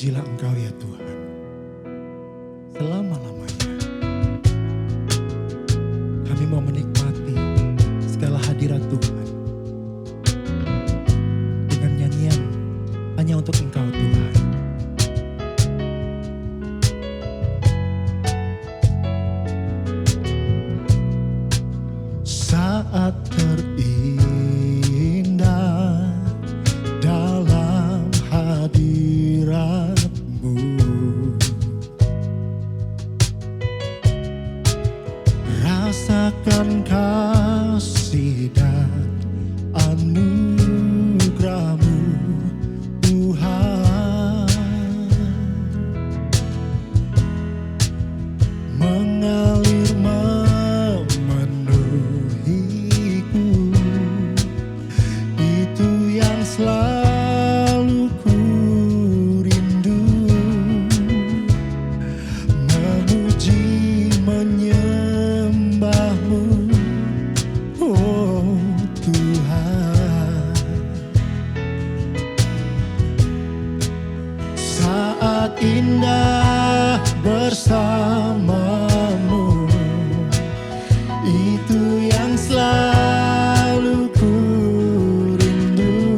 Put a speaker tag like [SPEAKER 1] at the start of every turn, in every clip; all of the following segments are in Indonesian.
[SPEAKER 1] Terpujilah Engkau ya Tuhan, selama-lamanya. Kami mau menikmati segala hadirat Tuhan dengan nyanyian hanya untuk Engkau Tuhan. Saat terindah dalam hadirat-Mu, rasakan kasih dan anugerah-Mu Tuhan, mengalir memenuhiku. Itu yang selalu ku rindu, memuji menyembah-Mu, oh Tuhan. Saat indah bersama-Mu, itu yang selalu ku rindu,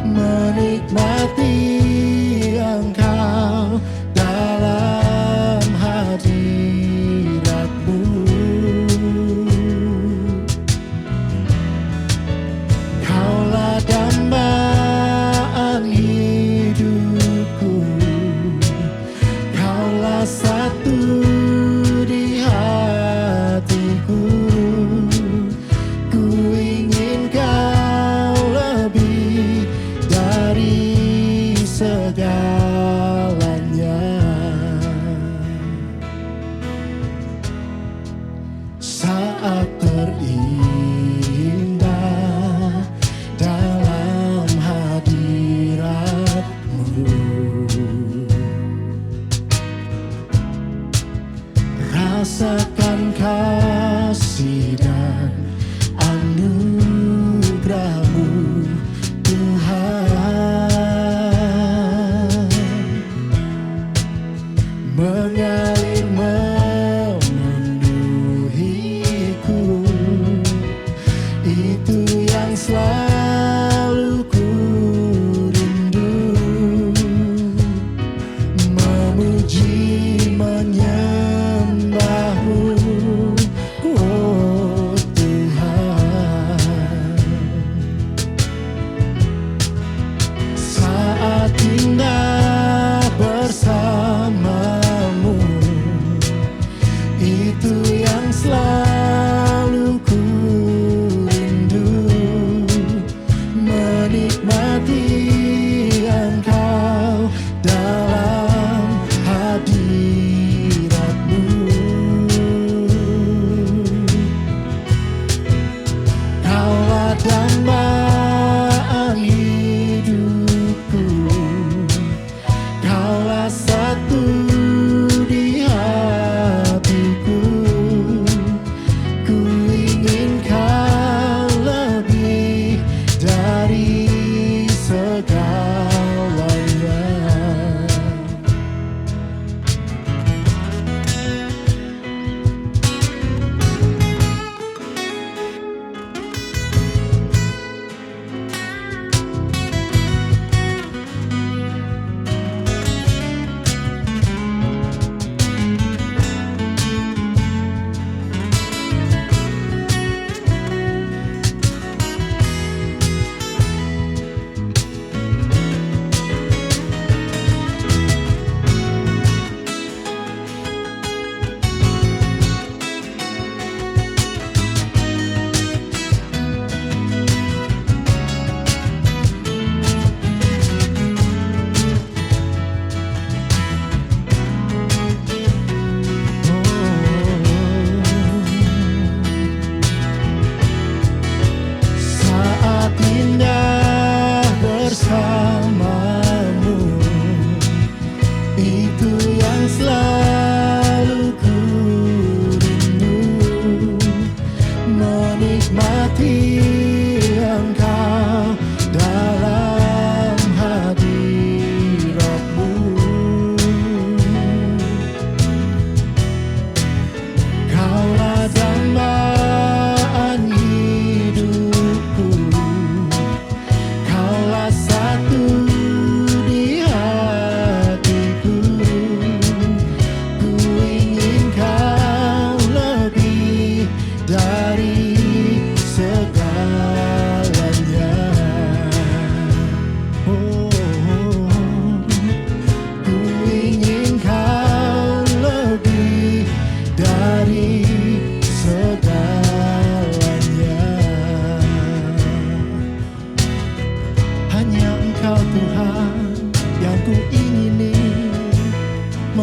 [SPEAKER 1] menikmati Engkau dalam hadirat-Mu. Kaulah dambaan hidupku, Kaulah satu di hatiku. Ku ingin Kau lebih dari segalanya. Saat terindah dalam hadirat-Mu, rasakan kasih dan anugerah-Mu Tuhan, mengalir memenuhiku. Itu yang selalu ku rindu, memuji menyembah-Mu, oh Tuhan. Saat indah bersama-Mu,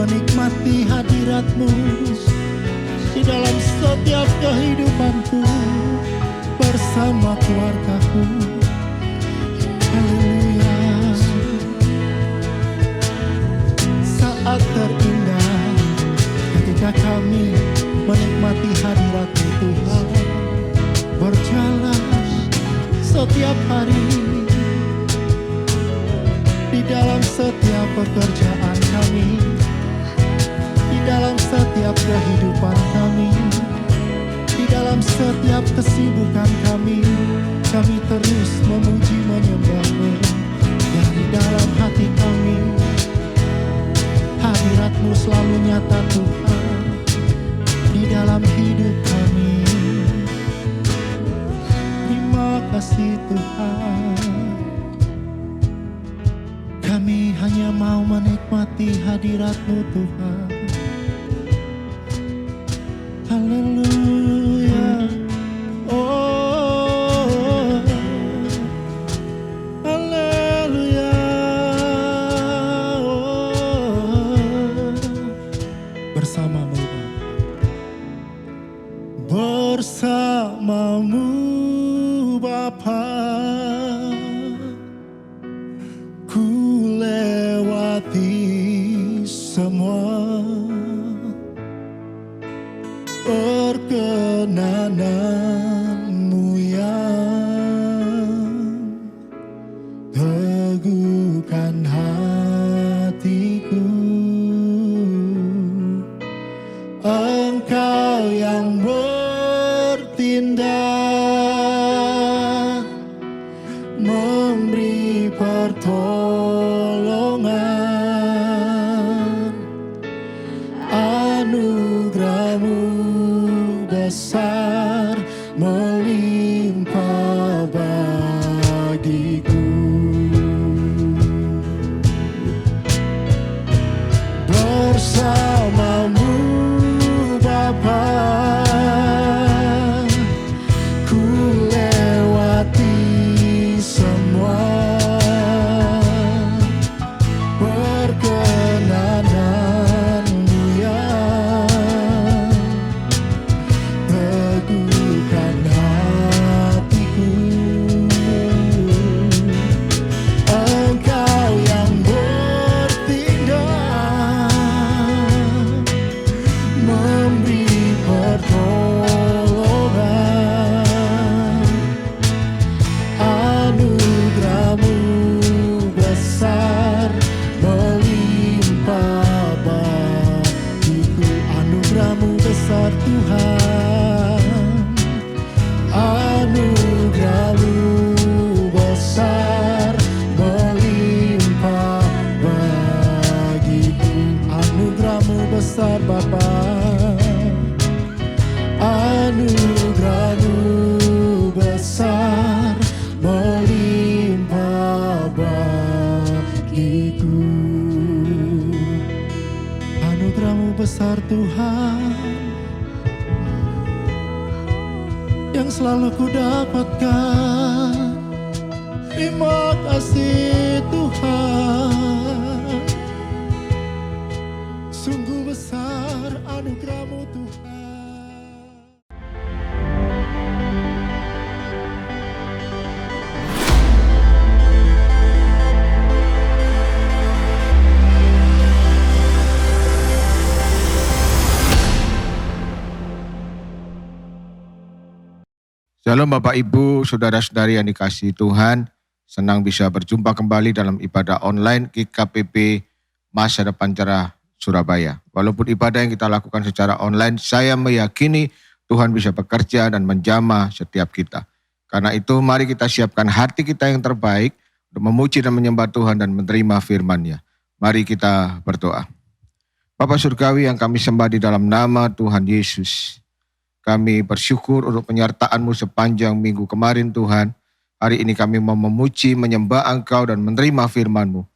[SPEAKER 1] menikmati hadirat-Mu di dalam setiap kehidupanku bersama keluargaku. Haleluya. Saat terindah ketika kami menikmati hadirat-Mu Tuhan, berjalan setiap hari di dalam setiap pekerjaan kami, di dalam setiap kehidupan kami, di dalam setiap kesibukan kami terus memuji menyembah-Mu. Dari dalam hati kami, hadirat-Mu selalu nyata Tuhan di dalam hidup kami. Terima kasih Tuhan. Kami hanya mau menikmati hadirat-Mu Tuhan. Haleluya. Oh, haleluya. Oh, bersama-Mu bersama-Mu Bapa, ku lewati semua perkenanan-Mu yang teguhkan hatiku. Engkau yang bertindak, memberi pertolongan, anugerah-Mu besar melimpah bagiku. Bersama-Mu Bapa, ku lewati semua perkenanan-Mu yang teguhkan hatiku. Engkau yang bertindak, memberi pertolongan, anugerah-Mu besar melimpah bagiku. Anugerah-Mu besar Tuhan, anugerah-Mu besar melimpah bagiku. Anugerah-Mu besar Bapa, anugerah-Mu besar melimpah bagiku. Anugerah-Mu besar Tuhan, yang selalu ku dapatkan. Terima kasih Tuhan, sungguh besar anugerah-Mu Tuhan.
[SPEAKER 2] Shalom Bapak Ibu, Saudara-saudari yang dikasihi Tuhan. Senang bisa berjumpa kembali dalam ibadah online GKPP Masa Depan Cerah Surabaya. Walaupun ibadah yang kita lakukan secara online, saya meyakini Tuhan bisa bekerja dan menjamah setiap kita. Karena itu mari kita siapkan hati kita yang terbaik untuk memuji dan menyembah Tuhan dan menerima firman-Nya. Mari kita berdoa. Bapa Surgawi yang kami sembah di dalam nama Tuhan Yesus, kami bersyukur untuk penyertaan-Mu sepanjang minggu kemarin Tuhan. Hari ini kami mau memuji, menyembah Engkau dan menerima firman-Mu.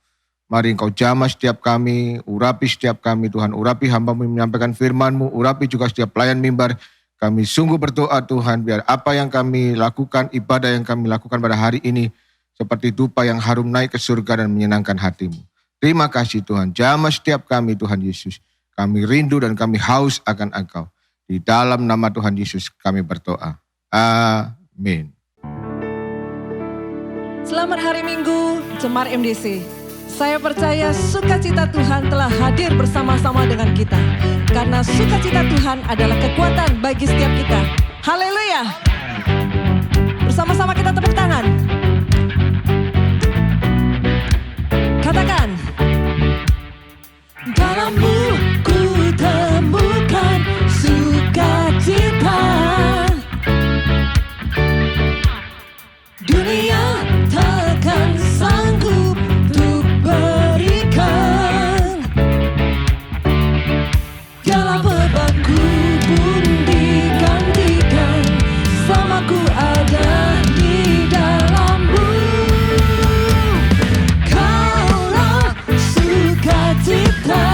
[SPEAKER 2] Mari Engkau jamah setiap kami, urapi setiap kami Tuhan. Urapi hamba-Mu menyampaikan firman-Mu, urapi juga setiap pelayan mimbar. Kami sungguh berdoa Tuhan, biar apa yang kami lakukan, ibadah yang kami lakukan pada hari ini, seperti dupa yang harum naik ke surga dan menyenangkan hati-Mu. Terima kasih Tuhan. Jamah setiap kami Tuhan Yesus. Kami rindu dan kami haus akan Engkau. Di dalam nama Tuhan Yesus kami berdoa. Amin.
[SPEAKER 3] Selamat hari Minggu, Jemaat MDC. Saya percaya sukacita Tuhan telah hadir bersama-sama dengan kita. Karena sukacita Tuhan adalah kekuatan bagi setiap kita. Haleluya. Bersama-sama kita tepuk tangan. Katakan. Dalammu ku temukan sukacita. Dunia takkan sanggup untuk berikan. Segala bebanku pun digantikan. Samaku ada di dalammu. Kaulah sukacita,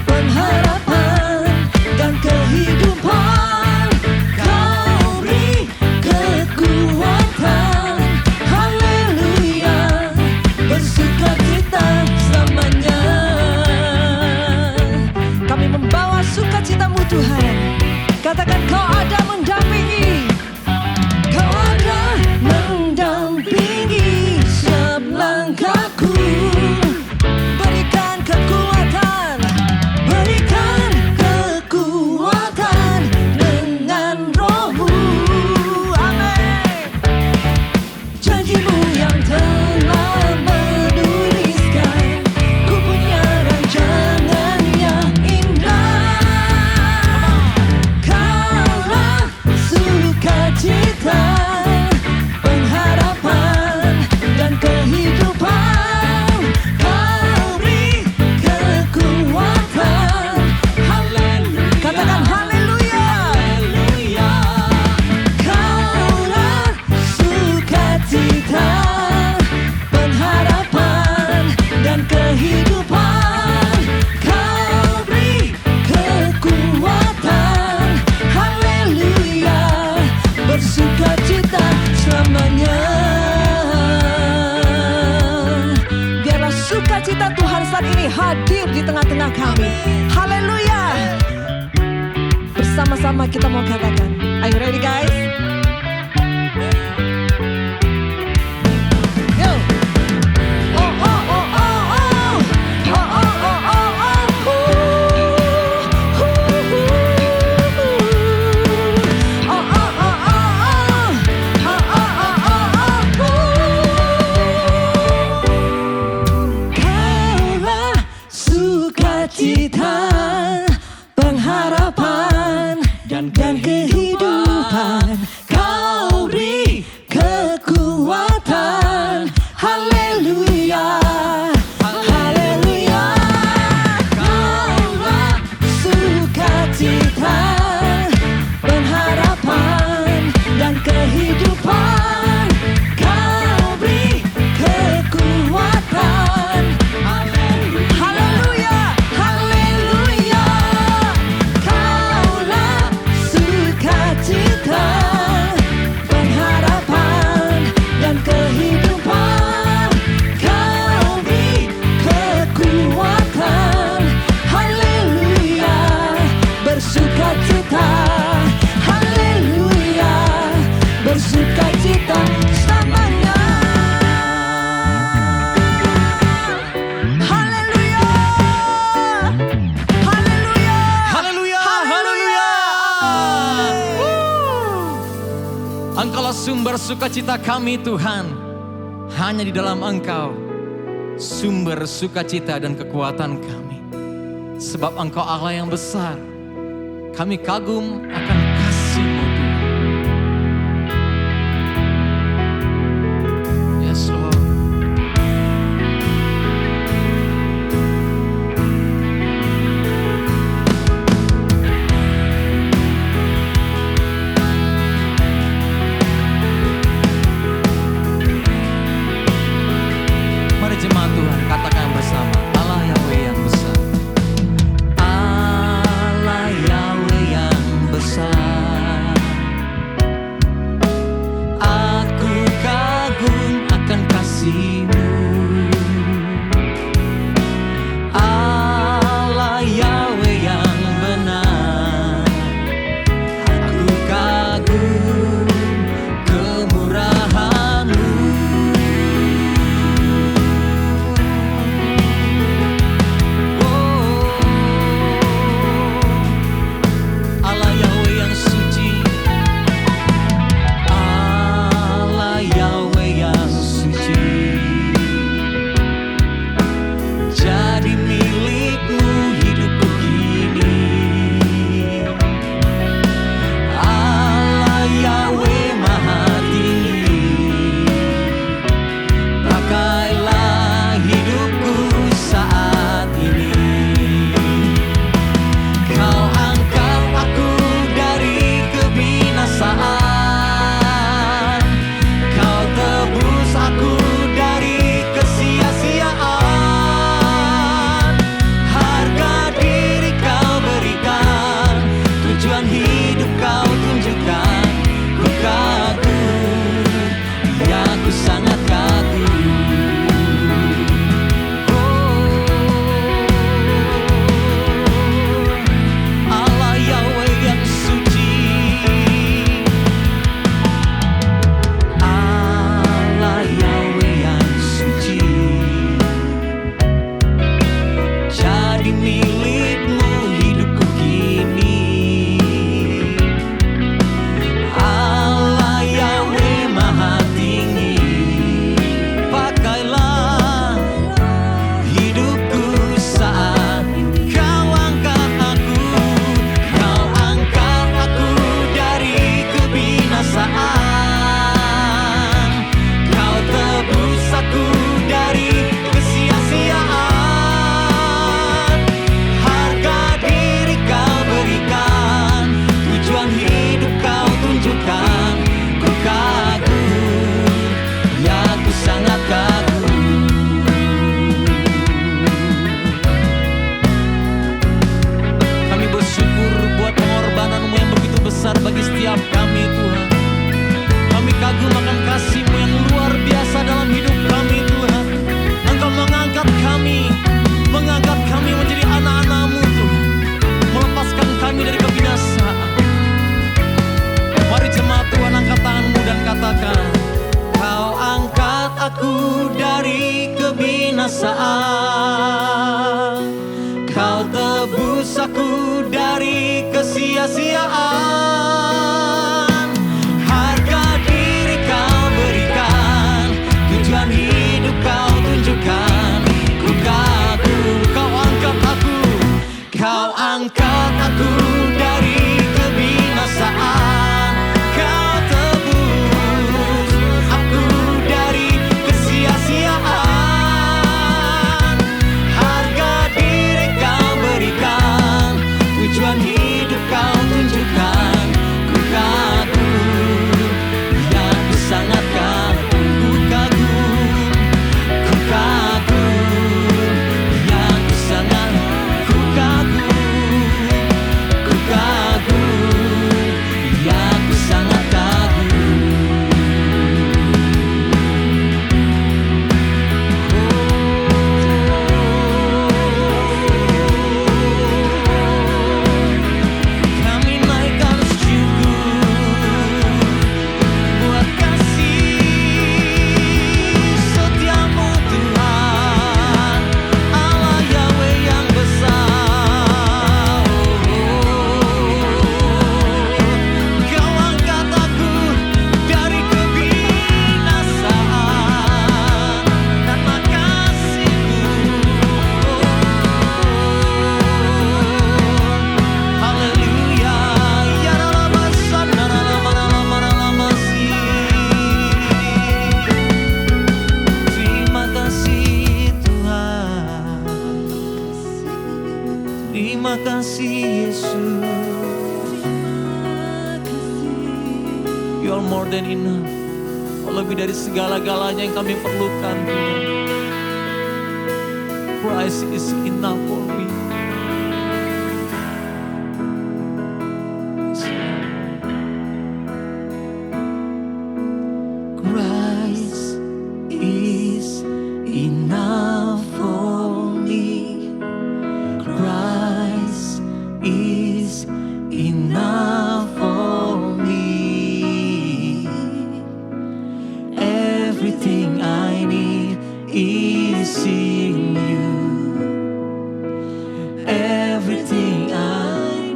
[SPEAKER 3] pengharapan dan kehidupan. Kau beri kekuatan. Haleluya, bersukacita selamanya. Kami membawa sukacitamu Tuhan. Katakan kau ada mendampingi. Kau ada mendampingi setiap langkahku. Berikan kekuatan, berikan kekuatan dengan rohmu. Amin. Janjimu yang telah menuliskan, ku punya rancangan yang indah. Kaulah sukacita, pengharapan dan kehidupan. Kau beri kekuatan. Haleluya. Katakan haleluya. Kaulah sukacita, pengharapan dan kehidupan. Kau beri kekuatan. Haleluya, bersukacita selamanya. Biarlah sukacita Tuhan saat ini hadir di tengah-tengah kami. Haleluya. Bersama-sama kita mau katakan. Are you ready guys? Yo. Oh oh oh oh oh. Oh oh oh oh oh. Oh oh oh oh oh. Oh oh oh oh oh. Kaulah sukacita, pengharapan dan kehidupan. Kau beri kekuatan. Haleluya. Haleluya. Kaulah sukacita, pengharapan dan kehidupan. Kau beri kekuatan. Haleluya. Haleluya. Kaulah sukacita, pengharapan dan kehidupan. Kau beri kekuatan. Haleluya, bersukacita. Haleluya, bersukacita selamanya. Haleluya. Haleluya.
[SPEAKER 4] Haleluya, haleluya. Engkaulah sumber sukacita kami Tuhan. Hanya di dalam Engkau sumber sukacita dan kekuatan kami. Sebab Engkau Allah yang besar. Kami kagum akan kasih-Mu Tuhan. Yes Lord. Mari jemaat Tuhan katakan bersama. Allah Yahweh yang besar. Allah Yahweh yang besar. tebus aku dari kesia-siaan. Harga diri kau berikan, tujuan hidup kau tunjukkan. Ku kagum, kau angkat aku, kau angkat aku dari kebinasaan. Kau tebus aku dari kesia-siaan. Harga diri kau berikan, tujuan hidup kau tunjukkan. Ku kagum, ya ku sangat kagum. Ku kagum, ku kagum, ya ku sangat. Ku kagum, ku kagum, ya ku sangat kagum. Kami naikkan syukur buat kasih setiamu Tuhan, Allah Yahweh yang besar. Kau angkat aku dari kebinasaan karena kasih-Mu. Haleluya, ya ralabasan, naralamanalamanalamasih. Terima kasih Tuhan, terima kasih Yesus. You are more than enough. Kau lebih dari segala-galanya yang kami perlukan, Tuhan. Christ is enough for me. Christ is enough for me. Christ is enough for me. Everything I need is in you. Everything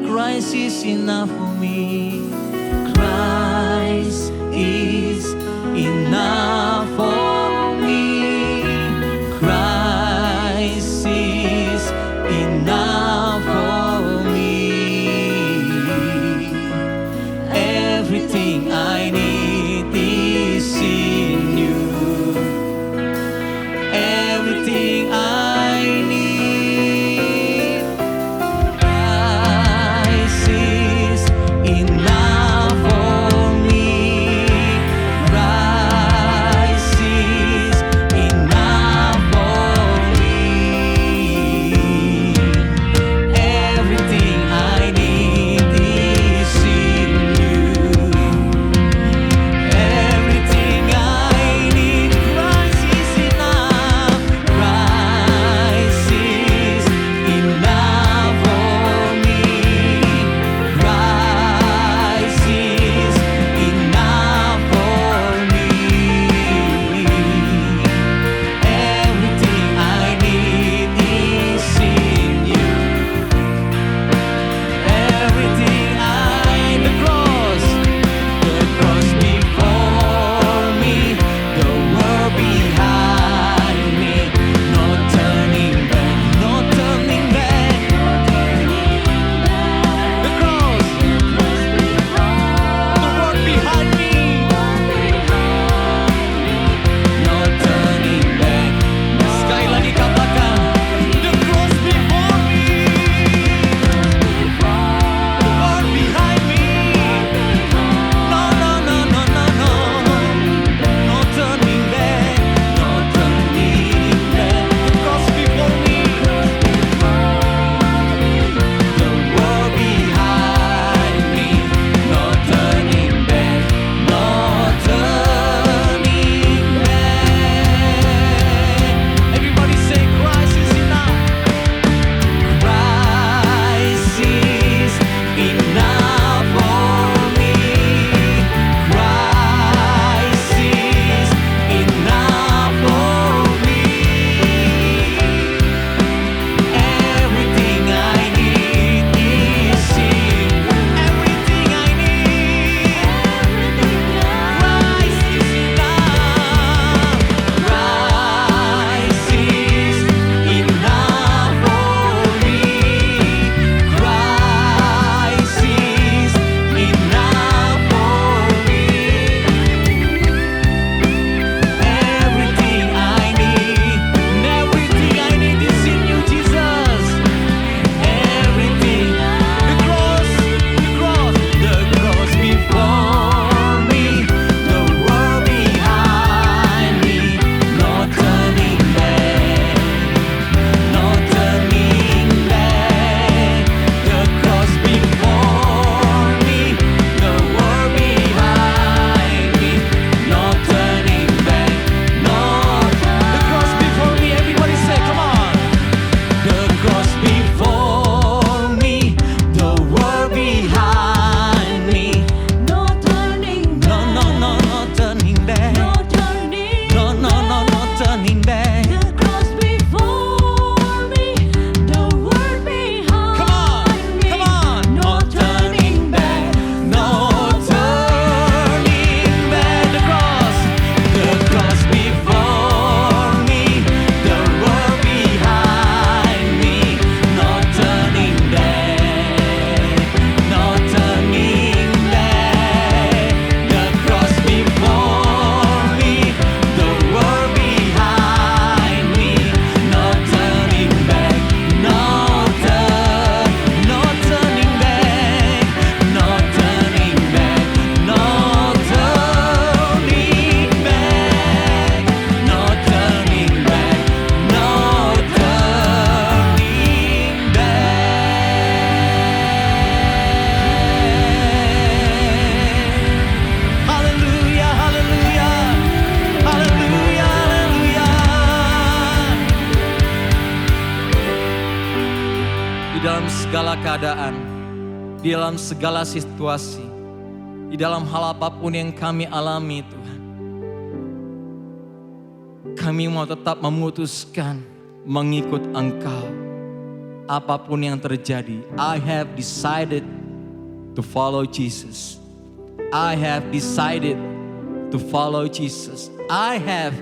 [SPEAKER 4] Christ is enough for me. Christ is enough for me. Christ is enough for me. Everything I need is in you. Everything I need, Christ is enough. segala keadaan, di dalam segala situasi, di dalam hal apapun yang kami alami Tuhan. Kami mau tetap memutuskan mengikut Engkau. Apapun yang terjadi, I have decided to follow Jesus. I have decided to follow Jesus. I have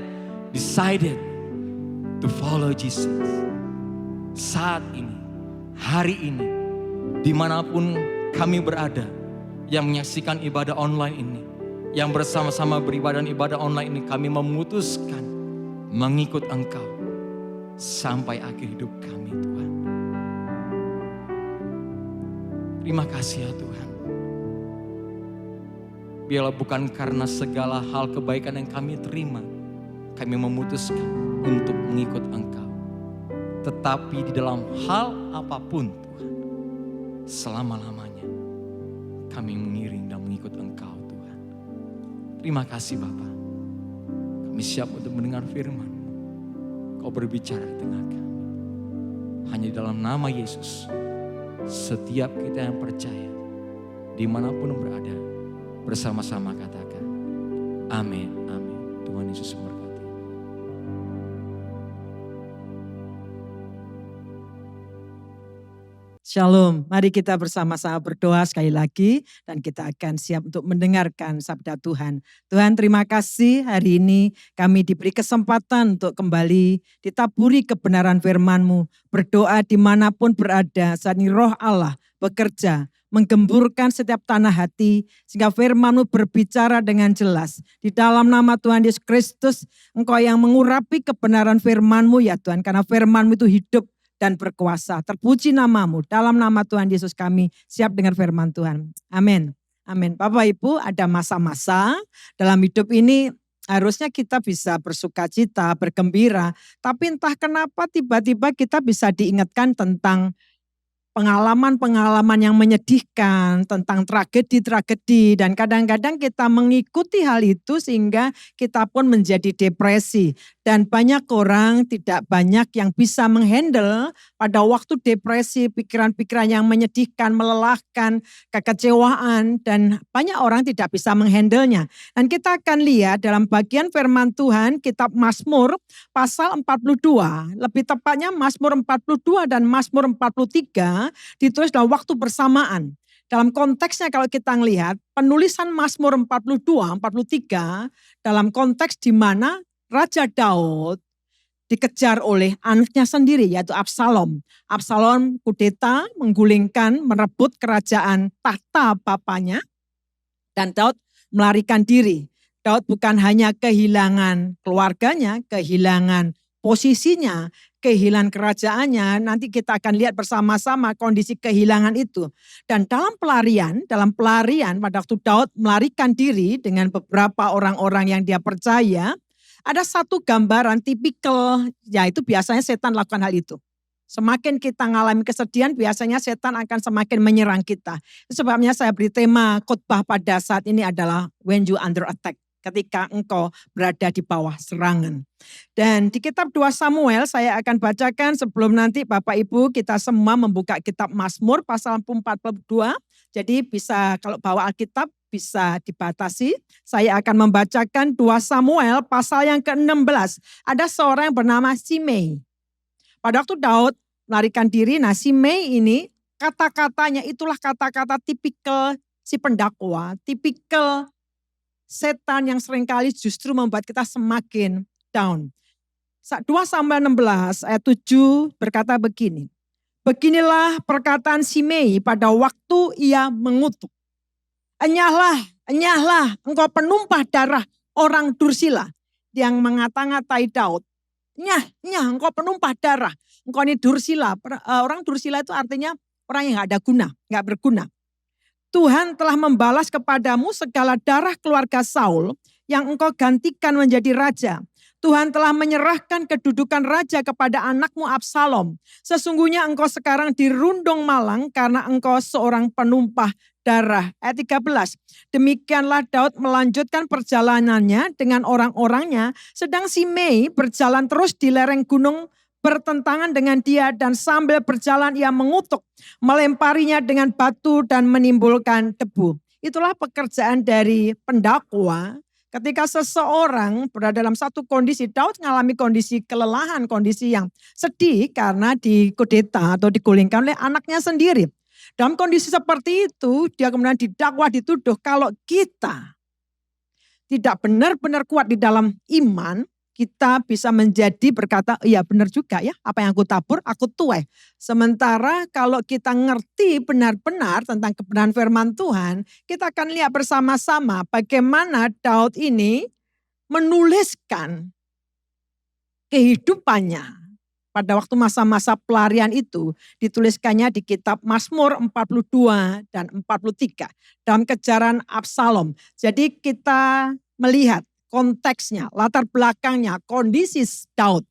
[SPEAKER 4] decided to follow Jesus. Saat ini, hari ini, dimanapun kami berada, yang menyaksikan ibadah online ini, yang bersama-sama beribadah ibadah online ini, kami memutuskan mengikut Engkau sampai akhir hidup kami Tuhan. Terima kasih ya Tuhan. Biarlah bukan karena segala hal kebaikan yang kami terima, kami memutuskan untuk mengikut Engkau. Tetapi di dalam hal apapun Tuhan, selama-lamanya kami mengiring dan mengikut Engkau Tuhan. Terima kasih Bapa. Kami siap untuk mendengar firman-Mu. Kau berbicara di tengah kami. Hanya di dalam nama Yesus, setiap kita yang percaya, dimanapun berada, bersama-sama katakan, amin, amin. Tuhan Yesus memberkati.
[SPEAKER 5] Shalom, mari kita bersama-sama berdoa sekali lagi dan kita akan siap untuk mendengarkan sabda Tuhan. Tuhan terima kasih hari ini kami diberi kesempatan untuk kembali ditaburi kebenaran firman-Mu. Berdoa dimanapun berada saat ini roh Allah bekerja menggemburkan setiap tanah hati sehingga firman-Mu berbicara dengan jelas. Di dalam nama Tuhan Yesus Kristus Engkau yang mengurapi kebenaran firman-Mu ya Tuhan, karena firman-Mu itu hidup dan berkuasa. Terpuji nama-Mu. Dalam nama Tuhan Yesus kami siap dengar firman Tuhan. Amin. Amin. Bapak Ibu, ada masa-masa dalam hidup ini harusnya kita bisa bersukacita, bergembira. Tapi entah kenapa tiba-tiba kita bisa diingatkan tentang pengalaman-pengalaman yang menyedihkan, tentang tragedi-tragedi, dan kadang-kadang kita mengikuti hal itu sehingga kita pun menjadi depresi. Dan banyak orang tidak banyak yang bisa menghandle pada waktu depresi, pikiran-pikiran yang menyedihkan, melelahkan, kekecewaan, dan banyak orang tidak bisa menghandlenya. Dan kita akan lihat dalam bagian firman Tuhan, kitab Mazmur pasal 42, lebih tepatnya Mazmur 42 dan Mazmur 43, ditulis dalam waktu bersamaan. Dalam konteksnya kalau kita melihat penulisan Mazmur 42, 43 dalam konteks di mana Raja Daud dikejar oleh anaknya sendiri yaitu Absalom. Absalom kudeta, menggulingkan, merebut kerajaan tahta bapaknya dan Daud melarikan diri. Daud bukan hanya kehilangan keluarganya, kehilangan posisinya, kehilangan kerajaannya, nanti kita akan lihat bersama-sama kondisi kehilangan itu. Dan dalam pelarian pada waktu Daud melarikan diri dengan beberapa orang-orang yang dia percaya, ada satu gambaran tipikal, yaitu biasanya setan lakukan hal itu. Semakin kita mengalami kesedihan, biasanya setan akan semakin menyerang kita. Sebabnya saya beri tema khotbah pada saat ini adalah When You Under Attack. Ketika engkau berada di bawah serangan. Dan di kitab 2 Samuel saya akan bacakan sebelum nanti Bapak Ibu kita semua membuka kitab Mazmur pasal 42. Jadi bisa kalau bawa Alkitab bisa dibatasi. Saya akan membacakan 2 Samuel pasal yang ke-16. Ada seorang yang bernama Simei. Pada waktu Daud melarikan diri, nah Simei ini kata-katanya itulah kata-kata tipikal si pendakwa, tipikal setan yang seringkali justru membuat kita semakin down. 2 Samuel 16 ayat 7 berkata begini. Beginilah perkataan Simei pada waktu ia mengutuk. Enyahlah engkau penumpah darah orang Dursila yang mengata-ngatai Daud. Nyah engkau penumpah darah. Engkau ini Dursila. Orang Dursila itu artinya orang yang gak ada guna, gak berguna. Tuhan telah membalas kepadamu segala darah keluarga Saul yang engkau gantikan menjadi raja. Tuhan telah menyerahkan kedudukan raja kepada anakmu Absalom. Sesungguhnya engkau sekarang dirundung malang karena engkau seorang penumpah darah. Ayat 13. Demikianlah Daud melanjutkan perjalanannya dengan orang-orangnya. Sedang Simei berjalan terus di lereng gunung bertentangan dengan dia dan sambil berjalan ia mengutuk, melemparinya dengan batu dan menimbulkan debu. Itulah pekerjaan dari pendakwa ketika seseorang berada dalam satu kondisi. Daud mengalami kondisi kelelahan, kondisi yang sedih karena dikudeta atau digulingkan oleh anaknya sendiri. Dalam kondisi seperti itu dia kemudian didakwa, dituduh kalau kita tidak benar-benar kuat di dalam iman, kita bisa menjadi berkata, iya benar juga ya, apa yang aku tabur, aku tuai. Sementara kalau kita ngerti benar-benar tentang kebenaran firman Tuhan, kita akan lihat bersama-sama bagaimana Daud ini menuliskan kehidupannya. Pada waktu masa-masa pelarian itu, dituliskannya di kitab Mazmur 42 dan 43, dalam kejaran Absalom. Jadi kita melihat konteksnya, latar belakangnya, kondisi Daud.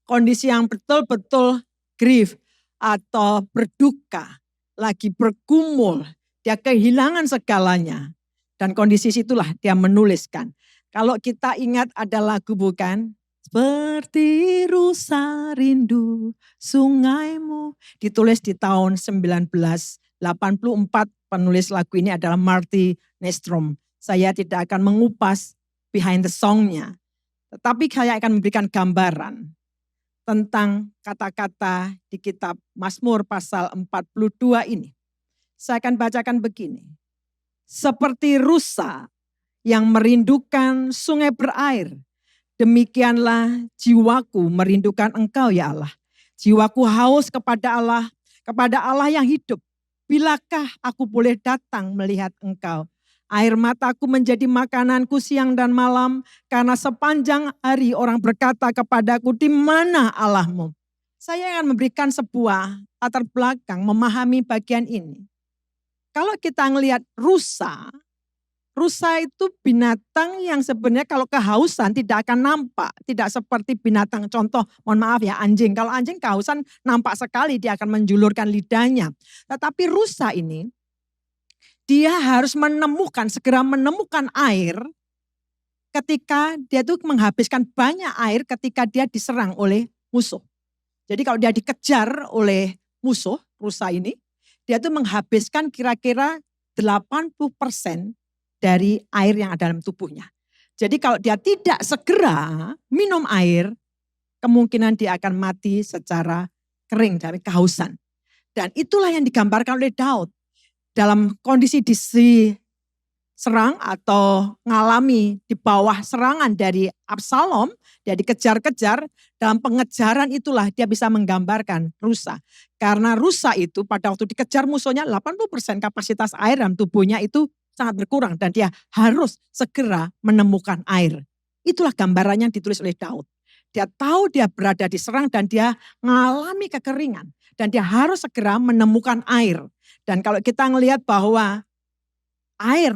[SPEAKER 5] Kondisi yang betul-betul grief atau berduka. Lagi bergumul, dia kehilangan segalanya. Dan kondisi situlah dia menuliskan. Kalau kita ingat ada lagu bukan? Seperti rusa rindu sungaimu. Ditulis di tahun 1984, penulis lagu ini adalah Marty Nystrom. Saya tidak akan mengupas behind the song-nya. Tetapi saya akan memberikan gambaran tentang kata-kata di kitab Mazmur pasal 42 ini. Saya akan bacakan begini. Seperti rusa yang merindukan sungai berair, demikianlah jiwaku merindukan Engkau ya Allah. Jiwaku haus kepada Allah yang hidup. Bilakah aku boleh datang melihat Engkau? Air mataku menjadi makananku siang dan malam, karena sepanjang hari orang berkata kepadaku, di mana Allahmu? Saya akan memberikan sebuah latar belakang memahami bagian ini. Kalau kita melihat rusa itu binatang yang sebenarnya kalau kehausan tidak akan nampak. Tidak seperti binatang, contoh mohon maaf ya anjing. Kalau anjing kehausan nampak sekali, dia akan menjulurkan lidahnya. Tetapi rusa ini, dia harus segera menemukan air ketika dia tuh menghabiskan banyak air ketika dia diserang oleh musuh. Jadi kalau dia dikejar oleh musuh, rusa ini, dia tuh menghabiskan kira-kira 80% dari air yang ada dalam tubuhnya. Jadi kalau dia tidak segera minum air, kemungkinan dia akan mati secara kering dari kehausan. Dan itulah yang digambarkan oleh Daud. Dalam kondisi diserang atau mengalami di bawah serangan dari Absalom, dia dikejar-kejar, dalam pengejaran itulah dia bisa menggambarkan rusa. Karena rusa itu pada waktu dikejar musuhnya 80% kapasitas air dalam tubuhnya itu sangat berkurang dan dia harus segera menemukan air. Itulah gambarannya yang ditulis oleh Daud. Dia tahu dia berada diserang dan dia mengalami kekeringan. Dan dia harus segera menemukan air. Dan kalau kita melihat bahwa air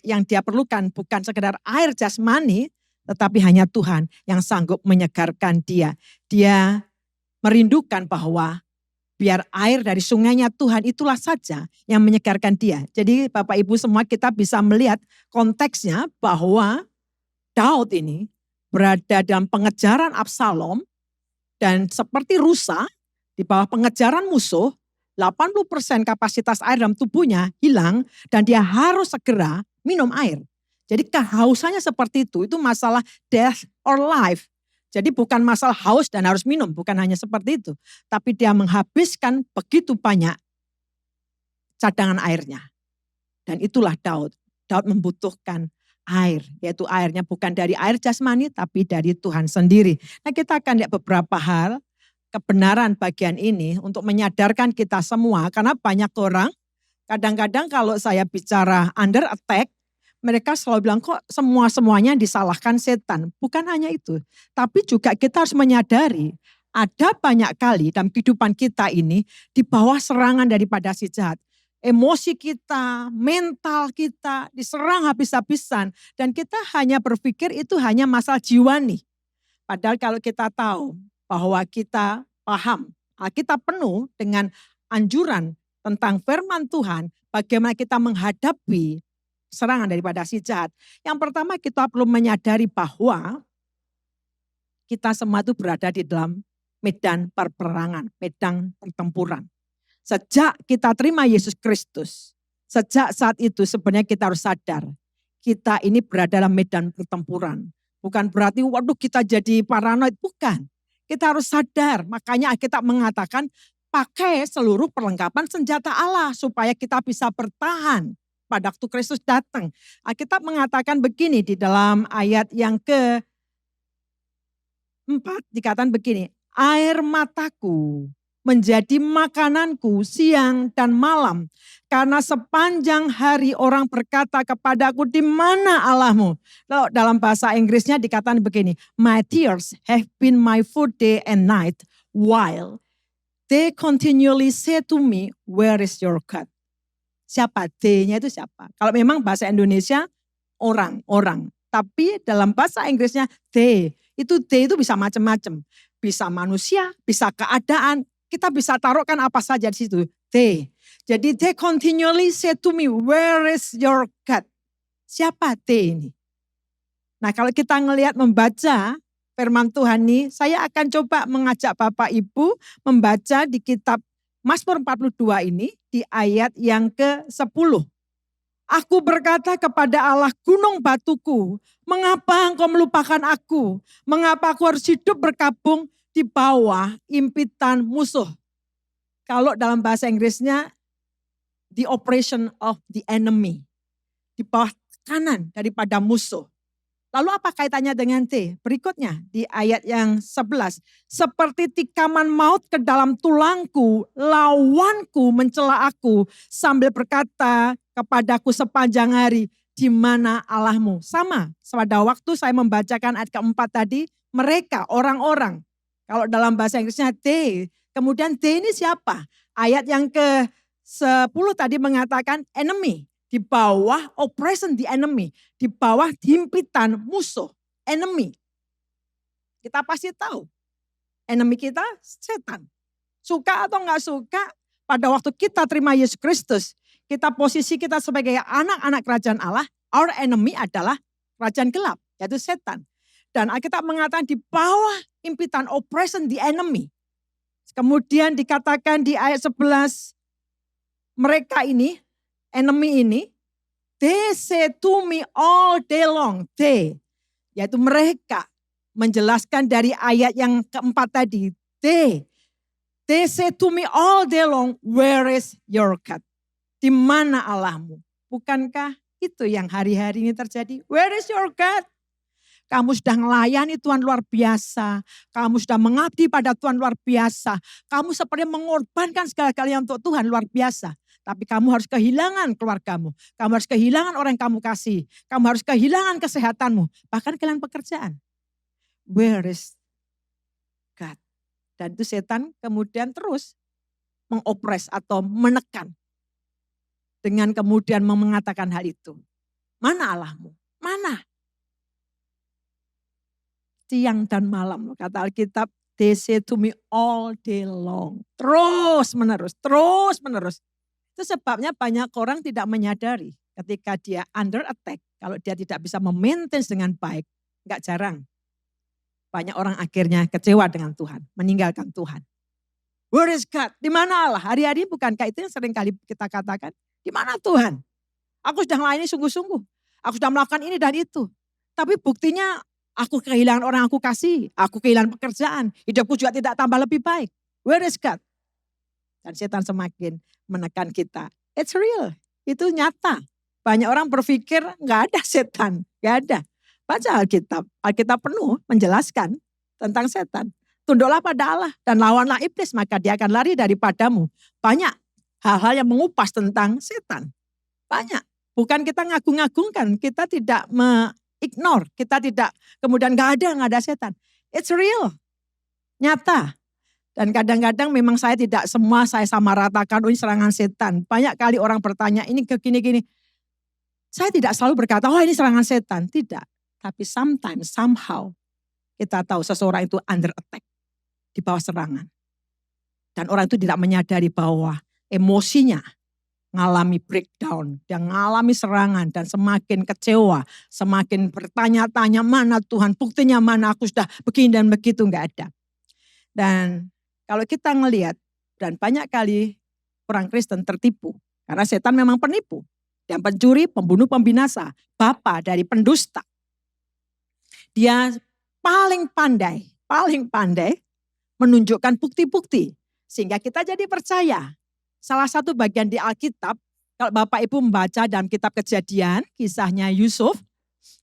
[SPEAKER 5] yang dia perlukan bukan sekedar air jasmani, tetapi hanya Tuhan yang sanggup menyegarkan dia. Dia merindukan bahwa biar air dari sungainya Tuhan itulah saja yang menyegarkan dia. Jadi Bapak Ibu semua kita bisa melihat konteksnya bahwa Daud ini berada dalam pengejaran Absalom dan seperti rusa di bawah pengejaran musuh, 80% kapasitas air dalam tubuhnya hilang dan dia harus segera minum air. Jadi kehausannya seperti itu masalah death or life. Jadi bukan masalah haus dan harus minum, bukan hanya seperti itu. Tapi dia menghabiskan begitu banyak cadangan airnya. Dan itulah Daud. Daud membutuhkan air, yaitu airnya bukan dari air jasmani tapi dari Tuhan sendiri. Nah kita akan lihat beberapa hal kebenaran bagian ini untuk menyadarkan kita semua. Karena banyak orang kadang-kadang kalau saya bicara under attack, mereka selalu bilang kok semuanya disalahkan setan. Bukan hanya itu, tapi juga kita harus menyadari ada banyak kali dalam kehidupan kita ini di bawah serangan daripada si jahat. Emosi kita, mental kita diserang habis-habisan. Dan kita hanya berpikir itu hanya masalah jiwani. Padahal kalau kita tahu bahwa kita paham, kita penuh dengan anjuran tentang firman Tuhan, bagaimana kita menghadapi serangan daripada si jahat. Yang pertama kita perlu menyadari bahwa kita semua itu berada di dalam medan perperangan, medan pertempuran. Sejak kita terima Yesus Kristus, sejak saat itu sebenarnya kita harus sadar, kita ini berada dalam medan pertempuran. Bukan berarti waduh kita jadi paranoid, bukan. Kita harus sadar, makanya Alkitab mengatakan pakai seluruh perlengkapan senjata Allah supaya kita bisa bertahan pada waktu Kristus datang. Alkitab mengatakan begini di dalam ayat yang ke-4 dikatakan begini, air mataku menjadi makananku siang dan malam. Karena sepanjang hari orang berkata kepadaku, di mana Allahmu? Lalu dalam bahasa Inggrisnya dikatakan begini, my tears have been my food day and night, while they continually say to me, where is your God? Siapa? D-nya itu siapa? Kalau memang bahasa Indonesia, orang. Tapi dalam bahasa Inggrisnya, they. Itu they itu bisa macam-macam. Bisa manusia, bisa keadaan. Kita bisa taruhkan apa saja di situ. They. Jadi they continually say to me, where is your God? Siapa they ini? Nah kalau kita ngelihat membaca firman Tuhan ini, saya akan coba mengajak Bapak Ibu membaca di kitab Mazmur 42 ini di ayat yang ke-10. Aku berkata kepada Allah, gunung batuku, mengapa engkau melupakan aku? Mengapa aku harus hidup berkabung di bawah impitan musuh? Kalau dalam bahasa Inggrisnya, the oppression of the enemy. Di bawah kanan daripada musuh. Lalu apa kaitannya dengan T? Berikutnya di ayat yang 11. Seperti tikaman maut ke dalam tulangku, lawanku mencela aku sambil berkata kepadaku sepanjang hari, di mana Allahmu? Sama, pada waktu saya membacakan ayat keempat tadi, mereka, orang-orang. Kalau dalam bahasa Inggrisnya they, kemudian they ini siapa? Ayat yang ke-10 tadi mengatakan enemy. Di bawah oppression the enemy. Di bawah himpitan musuh, enemy. Kita pasti tahu. Enemy kita setan. Suka atau enggak suka, pada waktu kita terima Yesus Kristus, posisi kita sebagai anak-anak kerajaan Allah, our enemy adalah kerajaan gelap, yaitu setan. Dan Alkitab mengatakan di bawah impitan oppression the enemy. Kemudian dikatakan di ayat 11, mereka ini, enemy ini, they say to me all day long, they, yaitu mereka menjelaskan dari ayat yang keempat tadi, they say to me all day long, where is your God? Di mana Allahmu? Bukankah itu yang hari-hari ini terjadi? Where is your God? Kamu sudah melayani Tuhan luar biasa. Kamu sudah mengabdi pada Tuhan luar biasa. Kamu seperti mengorbankan segala-galanya untuk Tuhan luar biasa. Tapi kamu harus kehilangan keluargamu. Kamu harus kehilangan orang yang kamu kasih. Kamu harus kehilangan kesehatanmu. Bahkan kehilangan pekerjaan. Where is God? Dan itu setan kemudian terus mengopres atau menekan. Dengan kemudian mengatakan hal itu. Mana Allahmu? Mana? Siang dan malam, kata Alkitab, they say to me all day long. Terus menerus. Itu sebabnya banyak orang tidak menyadari ketika dia under attack, kalau dia tidak bisa memaintain dengan baik, enggak jarang. Banyak orang akhirnya kecewa dengan Tuhan, meninggalkan Tuhan. Where is God? Di mana Allah? Hari-hari bukankah itu yang sering kali kita katakan? Di mana Tuhan? Aku sudah melayani sungguh-sungguh. Aku sudah melakukan ini dan itu. Tapi buktinya aku kehilangan orang yang aku kasih. Aku kehilangan pekerjaan. Hidupku juga tidak tambah lebih baik. Where is God? Dan setan semakin menekan kita. It's real. Itu nyata. Banyak orang berpikir gak ada setan. Gak ada. Baca Alkitab. Alkitab penuh menjelaskan tentang setan. Tunduklah pada Allah dan lawanlah iblis. Maka dia akan lari daripadamu. Banyak hal-hal yang mengupas tentang setan. Banyak. Bukan kita ngagung-ngagungkan. Kita tidak ignore, kita tidak, kemudian gak ada setan. It's real, nyata. Dan kadang-kadang memang saya tidak semua saya sama ratakan, ini serangan setan. Banyak kali orang bertanya, ini gini-gini. Saya tidak selalu berkata, oh ini serangan setan. Tidak, tapi sometimes, somehow, kita tahu seseorang itu under attack, di bawah serangan. Dan orang itu tidak menyadari bahwa emosinya, ngalami breakdown, dia ngalami serangan dan semakin kecewa, semakin bertanya-tanya mana Tuhan, buktinya mana aku sudah begini dan begitu, enggak ada. Dan kalau kita ngelihat, dan banyak kali orang Kristen tertipu. Karena setan memang penipu. Dan pencuri, pembunuh, pembinasa. Bapa dari pendusta. Dia paling pandai menunjukkan bukti-bukti. Sehingga kita jadi percaya. Salah satu bagian di Alkitab, kalau Bapak Ibu membaca dalam kitab Kejadian, kisahnya Yusuf.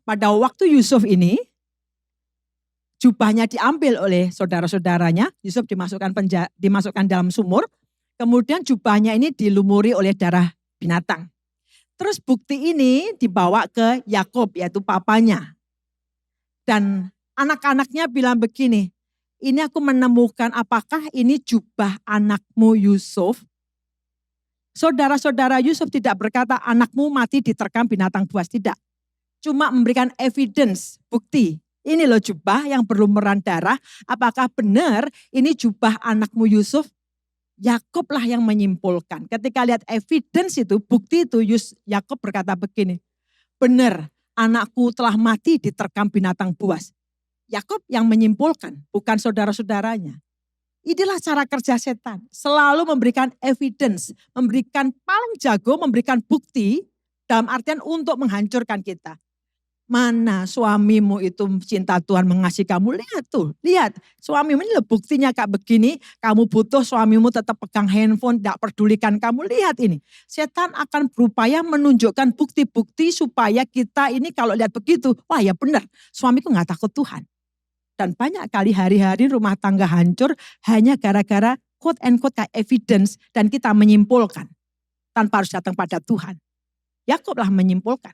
[SPEAKER 5] Pada waktu Yusuf ini, jubahnya diambil oleh saudara-saudaranya. Yusuf dimasukkan dalam sumur. Kemudian jubahnya ini dilumuri oleh darah binatang. Terus bukti ini dibawa ke Yakub, yaitu papanya. Dan anak-anaknya bilang begini, ini aku menemukan apakah ini jubah anakmu Yusuf? Saudara-saudara Yusuf tidak berkata anakmu mati diterkam binatang buas, tidak. Cuma memberikan evidence, bukti. Ini loh jubah yang berlumuran darah, apakah benar ini jubah anakmu Yusuf? Yakub lah yang menyimpulkan. Ketika lihat evidence itu, bukti itu, Yakub berkata begini, benar anakku telah mati diterkam binatang buas. Yakub yang menyimpulkan, bukan saudara-saudaranya. Inilah cara kerja setan, selalu memberikan evidence, memberikan paling jago, memberikan bukti dalam artian untuk menghancurkan kita. Mana suamimu itu cinta Tuhan mengasihi kamu, lihat tuh, lihat suamimu ini loh buktinya kayak begini, kamu butuh suamimu tetap pegang handphone, tidak pedulikan kamu, lihat ini. Setan akan berupaya menunjukkan bukti-bukti supaya kita ini kalau lihat begitu, wah ya benar, suamiku gak takut Tuhan. Dan banyak kali hari-hari rumah tangga hancur hanya gara-gara quote and quote kayak evidence dan kita menyimpulkan tanpa harus datang pada Tuhan. Yakub lah menyimpulkan.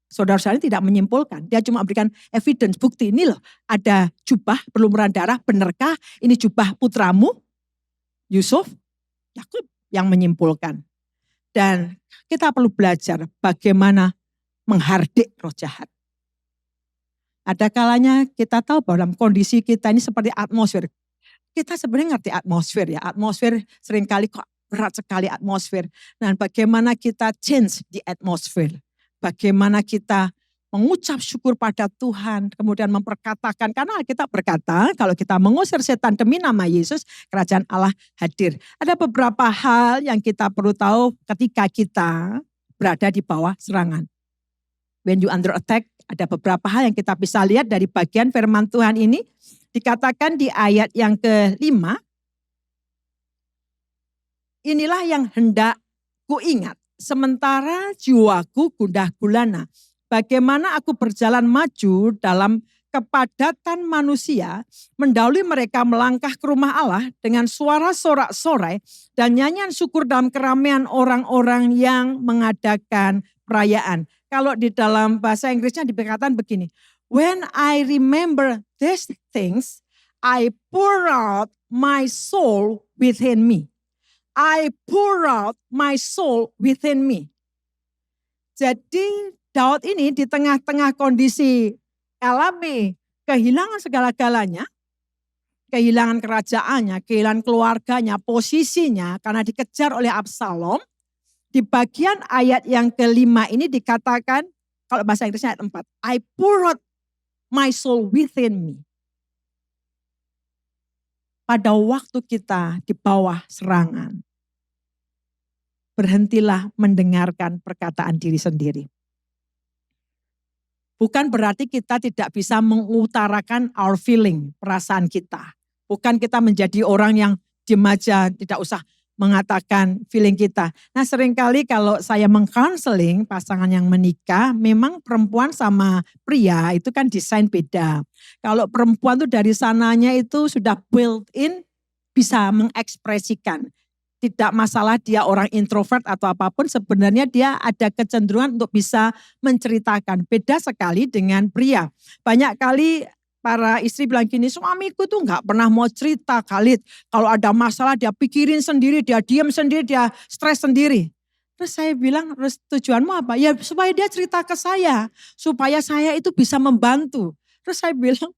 [SPEAKER 5] Saudara-saudara tidak menyimpulkan, dia cuma berikan evidence, bukti ini loh, ada jubah berlumuran darah, benarkah ini jubah putramu, Yusuf? Yakub yang menyimpulkan. Dan kita perlu belajar bagaimana menghardik roh jahat. Ada kalanya kita tahu bahwa dalam kondisi kita ini seperti atmosfer. Kita sebenarnya ngerti atmosfer ya, atmosfer seringkali kok berat sekali atmosfer. Dan bagaimana kita change di atmosfer. Bagaimana kita mengucap syukur pada Tuhan, kemudian memperkatakan, karena kita berkata kalau kita mengusir setan demi nama Yesus, kerajaan Allah hadir. Ada beberapa hal yang kita perlu tahu ketika kita berada di bawah serangan. When you under attack, ada beberapa hal yang kita bisa lihat dari bagian firman Tuhan ini. Dikatakan di ayat yang ke-5, inilah yang hendak kuingat. Sementara jiwaku gundah gulana, bagaimana aku berjalan maju dalam kepadatan manusia, mendahului mereka melangkah ke rumah Allah dengan suara sorak-sorai dan nyanyian syukur dalam keramaian orang-orang yang mengadakan perayaan. Kalau di dalam bahasa Inggrisnya dikatakan begini, when I remember these things, I pour out my soul within me. I pour out my soul within me. Jadi Daud ini di tengah-tengah kondisi alami kehilangan segala-galanya, kehilangan kerajaannya, kehilangan keluarganya, posisinya karena dikejar oleh Absalom. Di bagian ayat yang ke-5 ini dikatakan, kalau bahasa Inggrisnya ayat 4, I pour out my soul within me. Pada waktu kita di bawah serangan, berhentilah mendengarkan perkataan diri sendiri. Bukan berarti kita tidak bisa mengutarakan our feeling, perasaan kita. Bukan kita menjadi orang yang diam aja, tidak usah mengatakan feeling kita. Nah seringkali kalau saya mengcounseling pasangan yang menikah, memang perempuan sama pria itu kan desain beda. Kalau perempuan tuh dari sananya itu sudah built in, bisa mengekspresikan. Tidak masalah dia orang introvert atau apapun, sebenarnya dia ada kecenderungan untuk bisa menceritakan. Beda sekali dengan pria. Banyak kali para istri bilang gini, suamiku tuh gak pernah mau cerita Khalid. Kalau ada masalah dia pikirin sendiri, dia diam sendiri, dia stres sendiri. Terus saya bilang, terus tujuanmu apa? Ya supaya dia cerita ke saya, supaya saya itu bisa membantu. Terus saya bilang,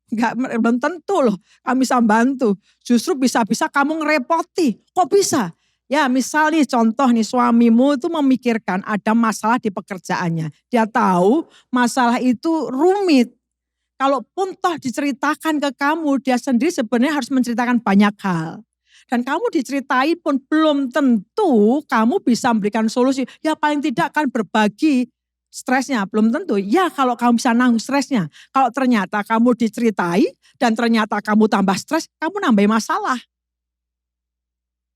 [SPEAKER 5] belum tentu loh kami bisa membantu. Justru bisa-bisa kamu ngerepoti. Kok bisa? Ya misalnya contoh nih suamimu itu memikirkan ada masalah di pekerjaannya. Dia tahu masalah itu rumit. Kalaupun toh diceritakan ke kamu, dia sendiri sebenarnya harus menceritakan banyak hal. Dan kamu diceritain pun belum tentu kamu bisa memberikan solusi. Ya paling tidak kan berbagi stresnya, belum tentu. Ya kalau kamu bisa nanggung stresnya. Kalau ternyata kamu diceritai dan ternyata kamu tambah stres, kamu nambah masalah.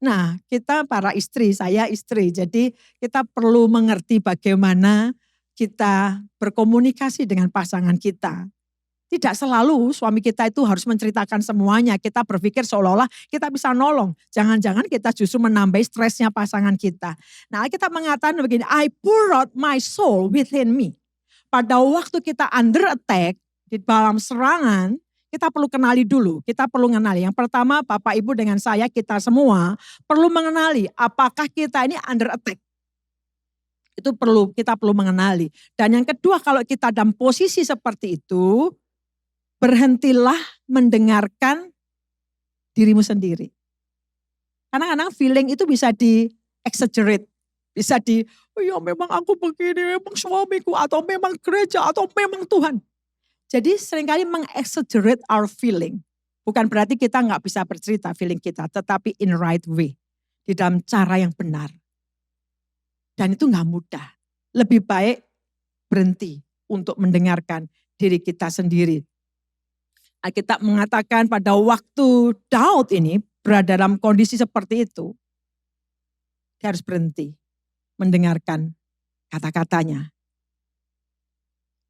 [SPEAKER 5] Nah, kita para istri, saya istri, jadi kita perlu mengerti bagaimana kita berkomunikasi dengan pasangan kita. Tidak selalu suami kita itu harus menceritakan semuanya. Kita berpikir seolah-olah kita bisa nolong. Jangan-jangan kita justru menambah stresnya pasangan kita. Nah, kita mengatakan begini, I pour out my soul within me. Pada waktu kita under attack, di dalam serangan, kita perlu kenali dulu. Kita perlu mengenali. Yang pertama, Bapak Ibu dengan saya, kita semua perlu mengenali apakah kita ini under attack. Itu kita perlu mengenali. Dan yang kedua, kalau kita dalam posisi seperti itu, berhentilah mendengarkan dirimu sendiri. Kadang-kadang feeling itu bisa di-exaggerate. Bisa oh ya memang aku begini, memang suamiku, atau memang gereja, atau memang Tuhan. Jadi seringkali meng-exaggerate our feeling. Bukan berarti kita nggak bisa bercerita feeling kita, tetapi in right way. Di dalam cara yang benar. Dan itu nggak mudah. Lebih baik berhenti untuk mendengarkan diri kita sendiri. Alkitab mengatakan pada waktu Daud ini berada dalam kondisi seperti itu, dia harus berhenti mendengarkan kata-katanya.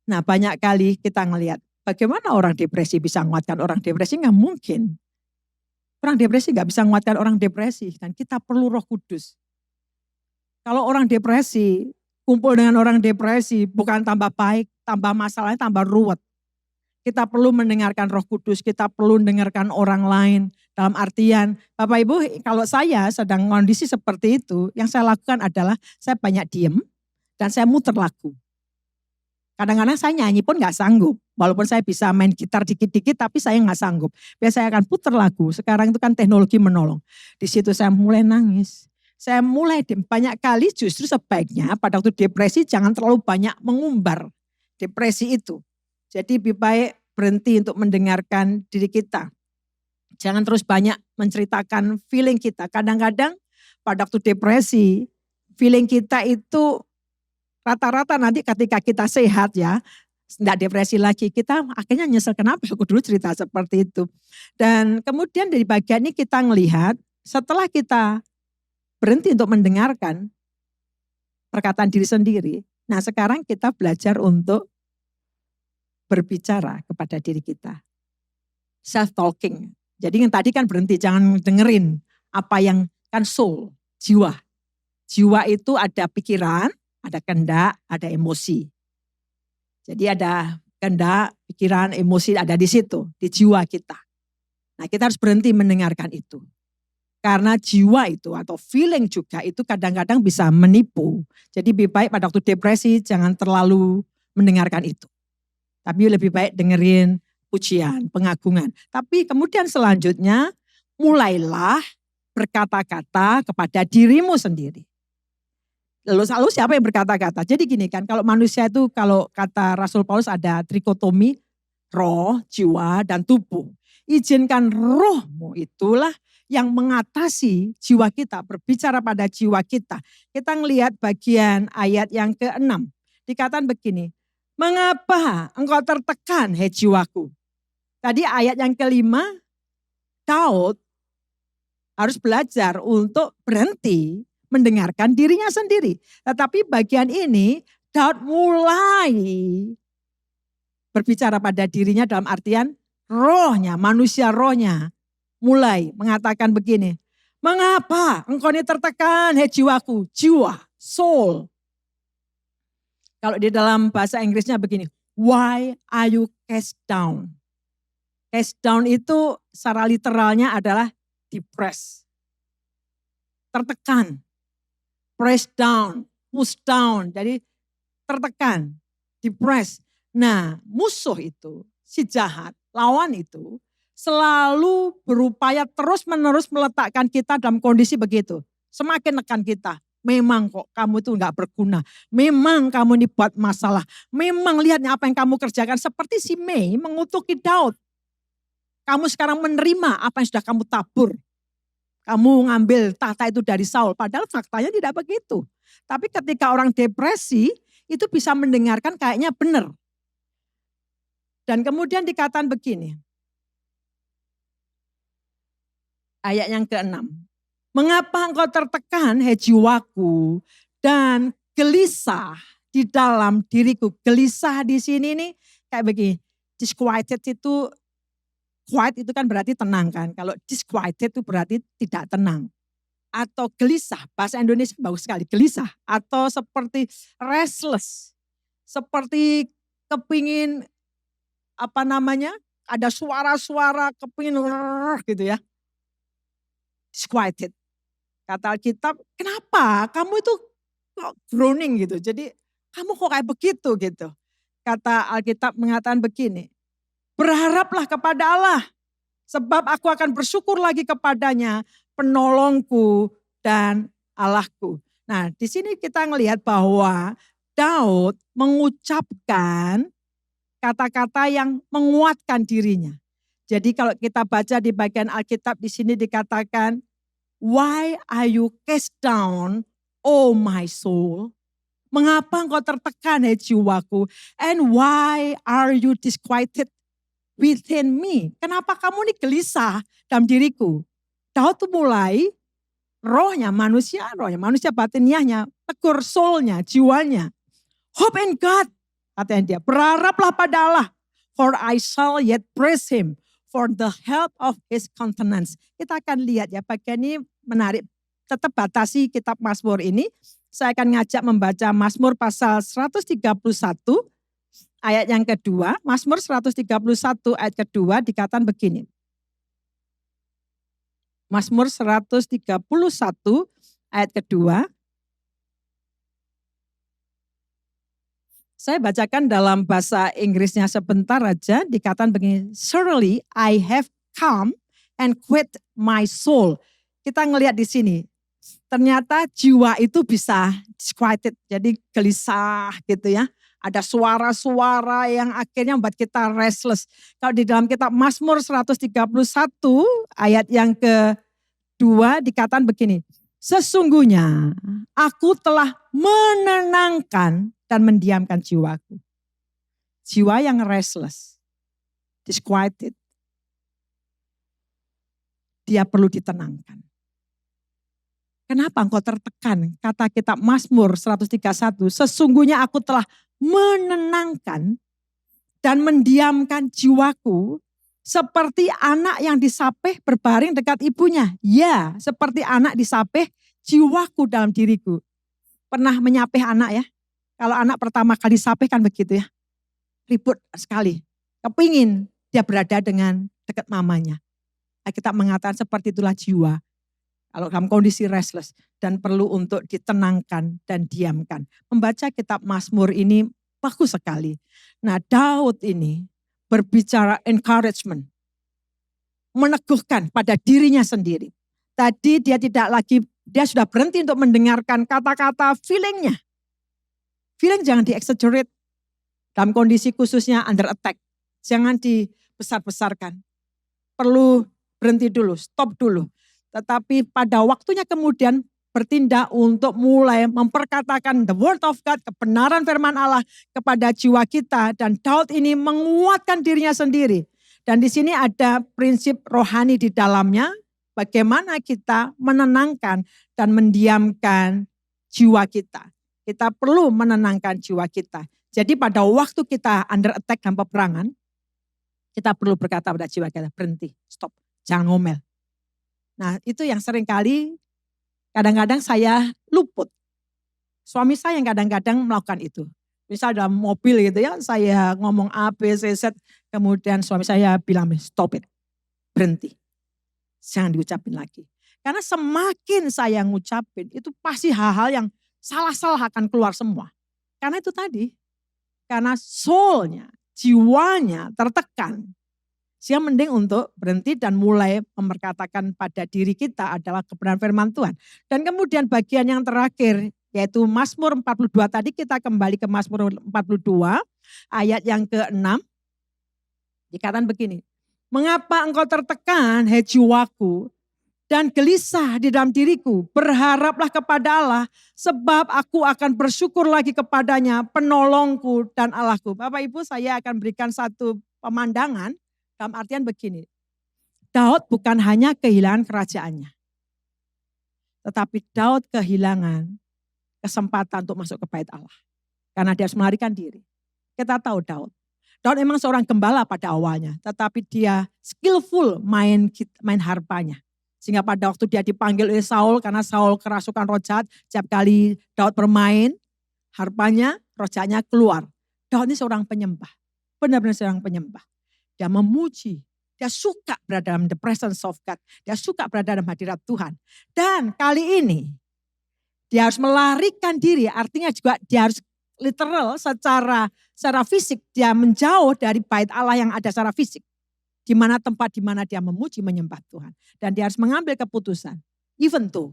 [SPEAKER 5] Nah, banyak kali kita ngelihat bagaimana orang depresi bisa menguatkan orang depresi, nggak mungkin. Orang depresi nggak bisa menguatkan orang depresi, dan kita perlu Roh Kudus. Kalau orang depresi, kumpul dengan orang depresi, bukan tambah baik, tambah masalahnya tambah ruwet. Kita perlu mendengarkan Roh Kudus, kita perlu mendengarkan orang lain. Dalam artian, Bapak Ibu, kalau saya sedang kondisi seperti itu, yang saya lakukan adalah saya banyak diem dan saya muter lagu. Kadang-kadang saya nyanyi pun gak sanggup. Walaupun saya bisa main gitar dikit-dikit, tapi saya gak sanggup. Biasanya saya akan puter lagu, sekarang itu kan teknologi menolong. Di situ saya mulai nangis. Saya mulai banyak kali justru sebaiknya pada waktu depresi jangan terlalu banyak mengumbar depresi itu. Jadi lebih baik berhenti untuk mendengarkan diri kita. Jangan terus banyak menceritakan feeling kita. Kadang-kadang pada waktu depresi, feeling kita itu rata-rata nanti ketika kita sehat ya, tidak depresi lagi. Kita akhirnya nyesel kenapa aku dulu cerita seperti itu. Dan kemudian dari bagian ini kita melihat setelah kita berhenti untuk mendengarkan perkataan diri sendiri. Nah sekarang kita belajar untuk berbicara kepada diri kita. Self-talking. Jadi yang tadi kan berhenti, jangan dengerin apa yang kan soul, jiwa. Jiwa itu ada pikiran, ada kehendak, ada emosi. Jadi ada kehendak, pikiran, emosi ada di situ, di jiwa kita. Nah kita harus berhenti mendengarkan itu. Karena jiwa itu atau feeling juga itu kadang-kadang bisa menipu. Jadi lebih baik pada waktu depresi jangan terlalu mendengarkan itu. Tapi lebih baik dengerin pujian, pengagungan. Tapi kemudian selanjutnya mulailah berkata-kata kepada dirimu sendiri. Lalu siapa yang berkata-kata? Jadi gini kan, kalau manusia itu kalau kata Rasul Paulus ada trikotomi, roh, jiwa, dan tubuh. Izinkan rohmu itulah yang mengatasi jiwa kita, berbicara pada jiwa kita. Kita ngelihat bagian ayat yang ke-6. Dikatakan begini, mengapa engkau tertekan, hei jiwaku? Tadi ayat yang ke-5, Daud harus belajar untuk berhenti mendengarkan dirinya sendiri. Tetapi bagian ini, Daud mulai berbicara pada dirinya dalam artian rohnya, manusia rohnya. Mulai mengatakan begini, mengapa engkau ini tertekan, hei jiwaku, jiwa, soul. Kalau di dalam bahasa Inggrisnya begini, why are you cast down? Cast down itu secara literalnya adalah depressed. Tertekan, press down, push down. Jadi tertekan, depressed. Nah musuh itu, si jahat, lawan itu selalu berupaya terus menerus meletakkan kita dalam kondisi begitu. Semakin nekan kita, Memang kok kamu itu enggak berguna. Memang kamu ini buat masalah. Memang lihatnya apa yang kamu kerjakan. Seperti si Mei mengutuki Daud. Kamu sekarang menerima apa yang sudah kamu tabur. Kamu ngambil tahta itu dari Saul. Padahal faktanya tidak begitu. Tapi ketika orang depresi itu bisa mendengarkan kayaknya benar. Dan kemudian dikatakan begini. Ayat yang ke-6. Mengapa engkau tertekan, hei jiwaku, dan gelisah di dalam diriku. Gelisah di sini nih kayak begini. Disquieted itu, quiet itu kan berarti tenang kan. Kalau disquieted itu berarti tidak tenang. Atau gelisah, bahasa Indonesia bagus sekali, gelisah. Atau seperti restless. Seperti kepingin, ada suara-suara kepingin gitu ya. Disquieted. Kata Alkitab, kenapa kamu itu kok groaning gitu. Jadi kamu kok kayak begitu gitu. Kata Alkitab mengatakan begini. Berharaplah kepada Allah. Sebab aku akan bersyukur lagi kepadanya. Penolongku dan Allahku. Nah di sini kita ngelihat bahwa Daud mengucapkan kata-kata yang menguatkan dirinya. Jadi kalau kita baca di bagian Alkitab di sini dikatakan, why are you cast down, oh my soul? Mengapa engkau tertekan, hai jiwaku? And why are you disquieted within me? Kenapa kamu ini gelisah dalam diriku? Daud tuh mulai rohnya manusia batiniahnya, tegur soulnya, jiwanya. Hope in God, katanya dia. Berharaplah pada Allah, for I shall yet praise him for the help of his countenance. Kita akan lihat ya bagian ini menarik. Tetap batasi kitab Mazmur ini. Saya akan ngajak membaca Mazmur pasal 131 ayat yang kedua. Mazmur 131 ayat kedua dikatakan begini. Mazmur 131 ayat kedua. Saya bacakan dalam bahasa Inggrisnya sebentar aja. Dikatakan begini. Surely I have come and quit my soul. Kita ngelihat di sini. Ternyata jiwa itu bisa disquieted. Jadi gelisah gitu ya. Ada suara-suara yang akhirnya membuat kita restless. Kalau di dalam kitab Mazmur 131 ayat yang kedua dikatakan begini. Sesungguhnya aku telah menenangkan dan mendiamkan jiwaku. Jiwa yang restless, disquieted. Dia perlu ditenangkan. Kenapa engkau tertekan? Kata kitab Mazmur 131, sesungguhnya aku telah menenangkan dan mendiamkan jiwaku seperti anak yang disapih berbaring dekat ibunya. Ya, seperti anak disapih jiwaku dalam diriku. Pernah menyapih anak ya? Kalau anak pertama kali disapih kan begitu ya. Ribut sekali. Kepingin dia berada dengan dekat mamanya. Kita mengatakan seperti itulah jiwa. Kalau dalam kondisi restless dan perlu untuk ditenangkan dan diamkan. Membaca kitab Mazmur ini bagus sekali. Nah Daud ini berbicara encouragement. Meneguhkan pada dirinya sendiri. Tadi dia dia sudah berhenti untuk mendengarkan kata-kata feelingnya. Feeling jangan di-exaggerate. Dalam kondisi khususnya under attack. Jangan dibesar-besarkan. Perlu berhenti dulu, stop dulu. Tetapi pada waktunya kemudian bertindak untuk mulai memperkatakan the word of God, kebenaran firman Allah kepada jiwa kita. Dan Daud ini menguatkan dirinya sendiri. Dan di sini ada prinsip rohani di dalamnya. Bagaimana kita menenangkan dan mendiamkan jiwa kita. Kita perlu menenangkan jiwa kita. Jadi pada waktu kita under attack dalam peperangan, kita perlu berkata pada jiwa kita, berhenti, stop, jangan ngomel. Nah itu yang seringkali kadang-kadang saya luput. Suami saya yang kadang-kadang melakukan itu. Misal dalam mobil gitu ya, saya ngomong A, B, C, Z, kemudian suami saya bilang, stop it, berhenti. Jangan diucapin lagi. Karena semakin saya ngucapin, itu pasti hal-hal yang salah-salah akan keluar semua. Karena itu tadi, karena soulnya, jiwanya tertekan. Sehingga mending untuk berhenti dan mulai memperkatakan pada diri kita adalah kebenaran firman Tuhan. Dan kemudian bagian yang terakhir yaitu Mazmur 42 tadi, kita kembali ke Mazmur 42 ayat yang ke-6. Dikatakan begini, mengapa engkau tertekan, hai jiwaku, dan gelisah di dalam diriku, berharaplah kepada Allah, sebab aku akan bersyukur lagi kepadanya, penolongku dan Allahku. Bapak Ibu, saya akan berikan satu pemandangan, dalam artian begini, Daud bukan hanya kehilangan kerajaannya, tetapi Daud kehilangan kesempatan untuk masuk ke bait Allah. Karena dia harus melarikan diri. Kita tahu Daud memang seorang gembala pada awalnya, tetapi dia skillful main harpanya. Sehingga pada waktu dia dipanggil oleh Saul, karena Saul kerasukan roh jahat, setiap kali Daud bermain, harpanya, roh jahatnya keluar. Daud ini seorang penyembah, benar-benar seorang penyembah. Dia memuji, dia suka berada dalam the presence of God, dia suka berada dalam hadirat Tuhan. Dan kali ini, dia harus melarikan diri, artinya juga dia harus literal secara fisik, dia menjauh dari bait Allah yang ada secara fisik. Di mana tempat di mana dia memuji menyembah Tuhan. Dan dia harus mengambil keputusan. Even though,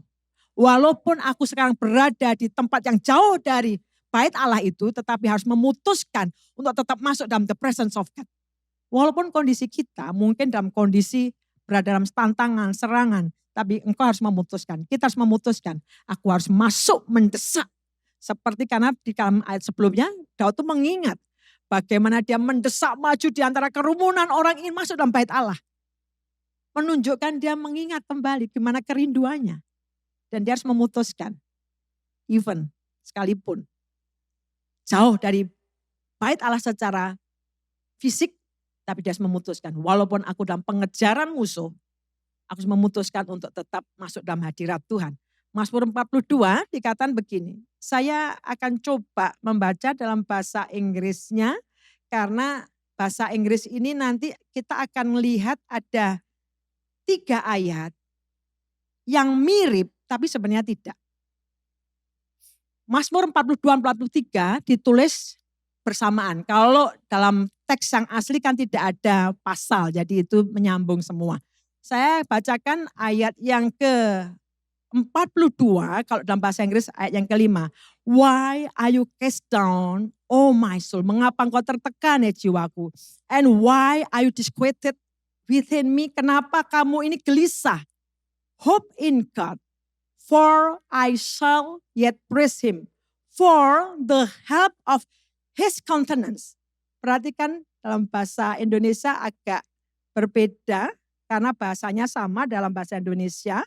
[SPEAKER 5] walaupun aku sekarang berada di tempat yang jauh dari bait Allah itu, tetapi harus memutuskan untuk tetap masuk dalam the presence of God. Walaupun kondisi kita mungkin dalam kondisi berada dalam tantangan, serangan, tapi engkau harus memutuskan, kita harus memutuskan, aku harus masuk mendesak. Seperti karena di dalam ayat sebelumnya, Daud itu mengingat bagaimana dia mendesak maju di antara kerumunan orang ingin masuk dalam bait Allah. Menunjukkan dia mengingat kembali gimana kerinduannya. Dan dia harus memutuskan, even sekalipun jauh dari bait Allah secara fisik, tapi dia harus memutuskan, walaupun aku dalam pengejaran musuh, aku harus memutuskan untuk tetap masuk dalam hadirat Tuhan. Mazmur 42 dikatakan begini, saya akan coba membaca dalam bahasa Inggrisnya, karena bahasa Inggris ini nanti kita akan melihat ada 3 ayat yang mirip tapi sebenarnya tidak. Mazmur 42-43 ditulis bersamaan. Kalau dalam teks yang asli kan tidak ada pasal, jadi itu menyambung semua. Saya bacakan ayat yang ke-42, kalau dalam bahasa Inggris ayat yang ke-5. Why are you cast down, oh my soul? Mengapa engkau tertekan ya jiwaku? And why are you disquieted within me? Kenapa kamu ini gelisah? Hope in God, for I shall yet praise him, for the help of his countenance. Perhatikan dalam bahasa Indonesia agak berbeda karena bahasanya sama dalam bahasa Indonesia.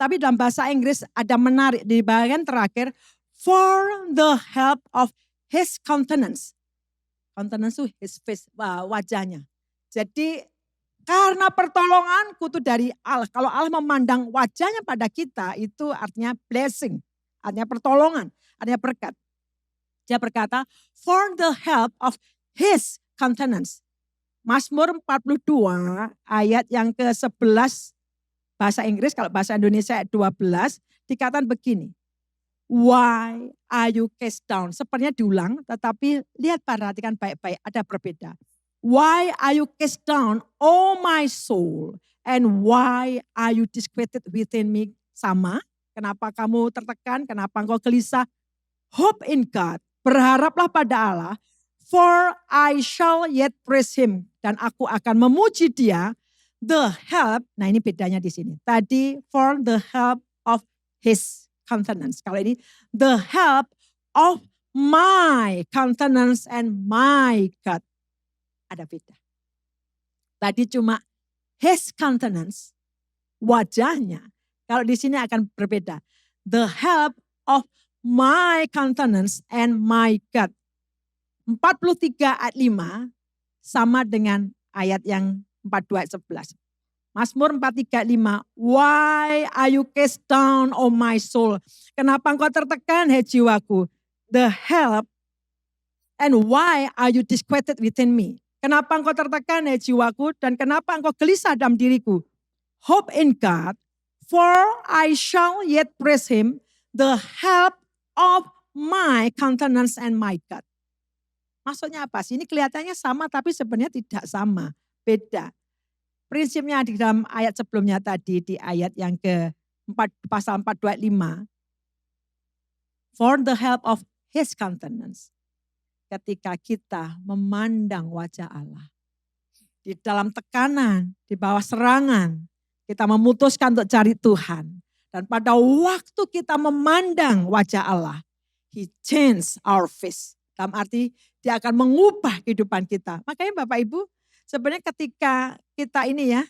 [SPEAKER 5] Tapi dalam bahasa Inggris ada menarik di bagian terakhir. For the help of his countenance. Countenance itu his face, wajahnya. Jadi karena pertolonganku itu dari Allah. Kalau Allah memandang wajahnya pada kita itu artinya blessing. Artinya pertolongan, artinya berkat. Dia berkata, for the help of his countenance. Mazmur 42 ayat yang ke-11 bahasa Inggris, kalau bahasa Indonesia ayat 12 dikatakan begini. Why are you cast down? Sepertinya diulang, tetapi lihat perhatikan baik-baik, ada berbeda. Why are you cast down, oh my soul? And why are you disquieted within me? Sama, kenapa kamu tertekan, kenapa engkau gelisah? Hope in God. Berharaplah pada Allah, for I shall yet praise him. Dan aku akan memuji dia, the help, nah ini bedanya di sini. Tadi, for the help of his countenance. Kalau ini, the help of my countenance and my God. Ada beda. Tadi cuma his countenance, wajahnya. Kalau di sini akan berbeda. The help of my countenance and my God. 43 ayat 5 sama dengan ayat yang 42 ayat 11. Mazmur 43 ayat 5. Why are you cast down, oh my soul? Kenapa engkau tertekan, hai jiwaku? The help and why are you disquieted within me? Kenapa engkau tertekan, hai jiwaku? Dan kenapa engkau gelisah dalam diriku? Hope in God, for I shall yet praise him, the help of my countenance and my God. Maksudnya apa sih? Ini kelihatannya sama tapi sebenarnya tidak sama. Beda. prinsipnya di dalam ayat sebelumnya tadi, di ayat yang pasal 425. For the help of his countenance. Ketika kita memandang wajah Allah. Di dalam tekanan, di bawah serangan, kita memutuskan untuk cari Tuhan. Dan pada waktu kita memandang wajah Allah, he changed our face. Dalam arti dia akan mengubah kehidupan kita. Makanya Bapak Ibu, sebenarnya ketika kita ini ya,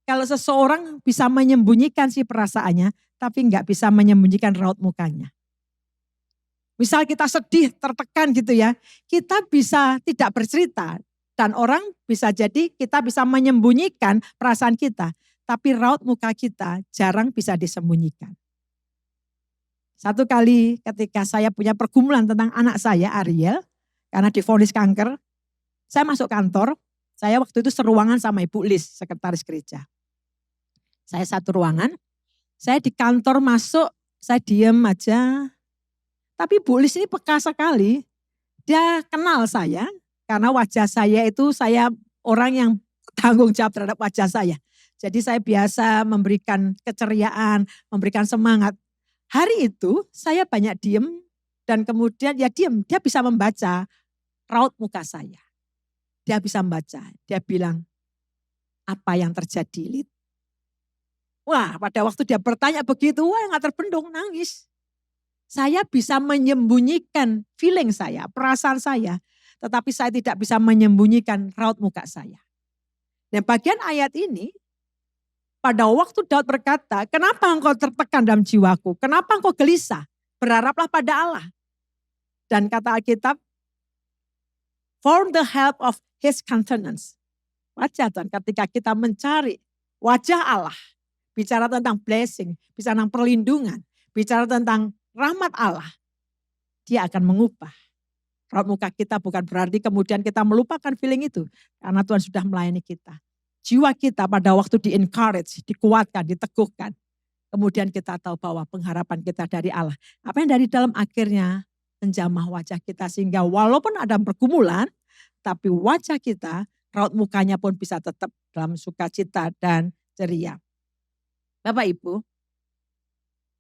[SPEAKER 5] kalau seseorang bisa menyembunyikan si perasaannya, tapi enggak bisa menyembunyikan raut mukanya. Misal kita sedih, tertekan gitu ya, kita bisa tidak bercerita. Dan orang bisa jadi kita bisa menyembunyikan perasaan kita. Tapi raut muka kita jarang bisa disembunyikan. Satu kali ketika saya punya pergumulan tentang anak saya Ariel, karena divonis kanker, saya masuk kantor, saya waktu itu seruangan sama Ibu Lis, sekretaris gereja. Saya satu ruangan, saya di kantor masuk, saya diem aja. Tapi Bu Lis ini peka sekali, dia kenal saya, karena wajah saya itu saya orang yang tanggung jawab terhadap wajah saya. Jadi saya biasa memberikan keceriaan, memberikan semangat. Hari itu saya banyak diem dan kemudian ya diem, dia bisa membaca raut muka saya. Dia bisa membaca, dia bilang, apa yang terjadi, Lid? Wah, pada waktu dia bertanya begitu, wah nggak terbendung, nangis. Saya bisa menyembunyikan feeling saya, perasaan saya. Tetapi saya tidak bisa menyembunyikan raut muka saya. Dan bagian ayat ini, pada waktu Daud berkata, kenapa engkau tertekan dalam jiwaku? Kenapa engkau gelisah? Berharaplah pada Allah. Dan kata Alkitab, for the help of his countenance. Wajah Tuhan ketika kita mencari wajah Allah. Bicara tentang blessing, bicara tentang perlindungan, bicara tentang rahmat Allah. Dia akan mengubah. Raut muka kita bukan berarti kemudian kita melupakan feeling itu. Karena Tuhan sudah melayani kita. Jiwa kita pada waktu di-encourage, dikuatkan, diteguhkan. Kemudian kita tahu bahwa pengharapan kita dari Allah. Apa yang dari dalam akhirnya menjamah wajah kita. Sehingga walaupun ada pergumulan, tapi wajah kita, raut mukanya pun bisa tetap dalam sukacita dan ceria. Bapak Ibu,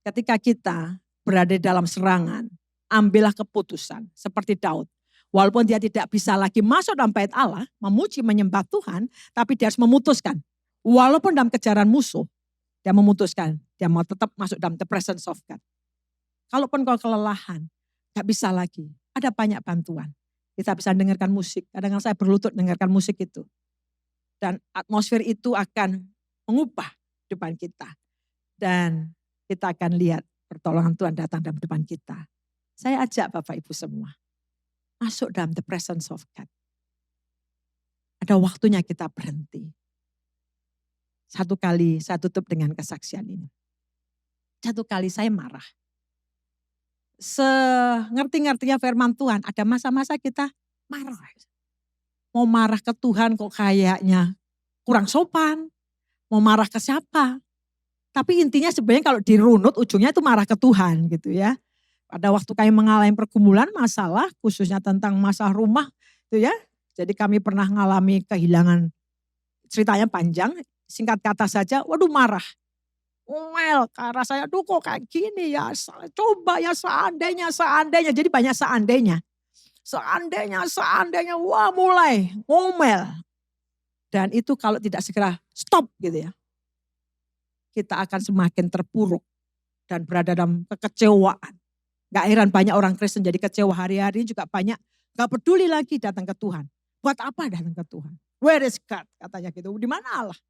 [SPEAKER 5] ketika kita berada dalam serangan, ambillah keputusan seperti Daud. Walaupun dia tidak bisa lagi masuk dalam bait Allah, memuji, menyembah Tuhan, tapi dia harus memutuskan. Walaupun dalam kejaran musuh, dia memutuskan, dia mau tetap masuk dalam the presence of God. Kalaupun kau kelelahan, gak bisa lagi, ada banyak bantuan. Kita bisa dengarkan musik, kadang-kadang saya berlutut dengarkan musik itu. Dan atmosfer itu akan mengubah depan kita. Dan kita akan lihat pertolongan Tuhan datang dalam depan kita. Saya ajak Bapak Ibu semua, masuk dalam the presence of God. Ada waktunya kita berhenti. Satu kali saya tutup dengan kesaksian ini. Satu kali saya marah. Sengerti-ngertinya firman Tuhan, ada masa-masa kita marah. Mau marah ke Tuhan kok kayaknya kurang sopan. Mau marah ke siapa? Tapi intinya sebenarnya kalau dirunut ujungnya itu marah ke Tuhan gitu ya. Pada waktu kami mengalami pergumulan masalah khususnya tentang masalah rumah itu ya. Jadi kami pernah mengalami kehilangan, ceritanya panjang, singkat kata saja, waduh marah. Ngomel ke arah saya, aduh kok kayak gini ya, coba ya seandainya, jadi banyak seandainya. Seandainya, wah mulai ngomel. Dan itu kalau tidak segera stop gitu ya. Kita akan semakin terpuruk dan berada dalam kekecewaan. Gak heran banyak orang Kristen jadi kecewa hari-hari juga banyak. Gak peduli lagi datang ke Tuhan. Buat apa datang ke Tuhan? Where is God? Katanya gitu. Di mana Allah?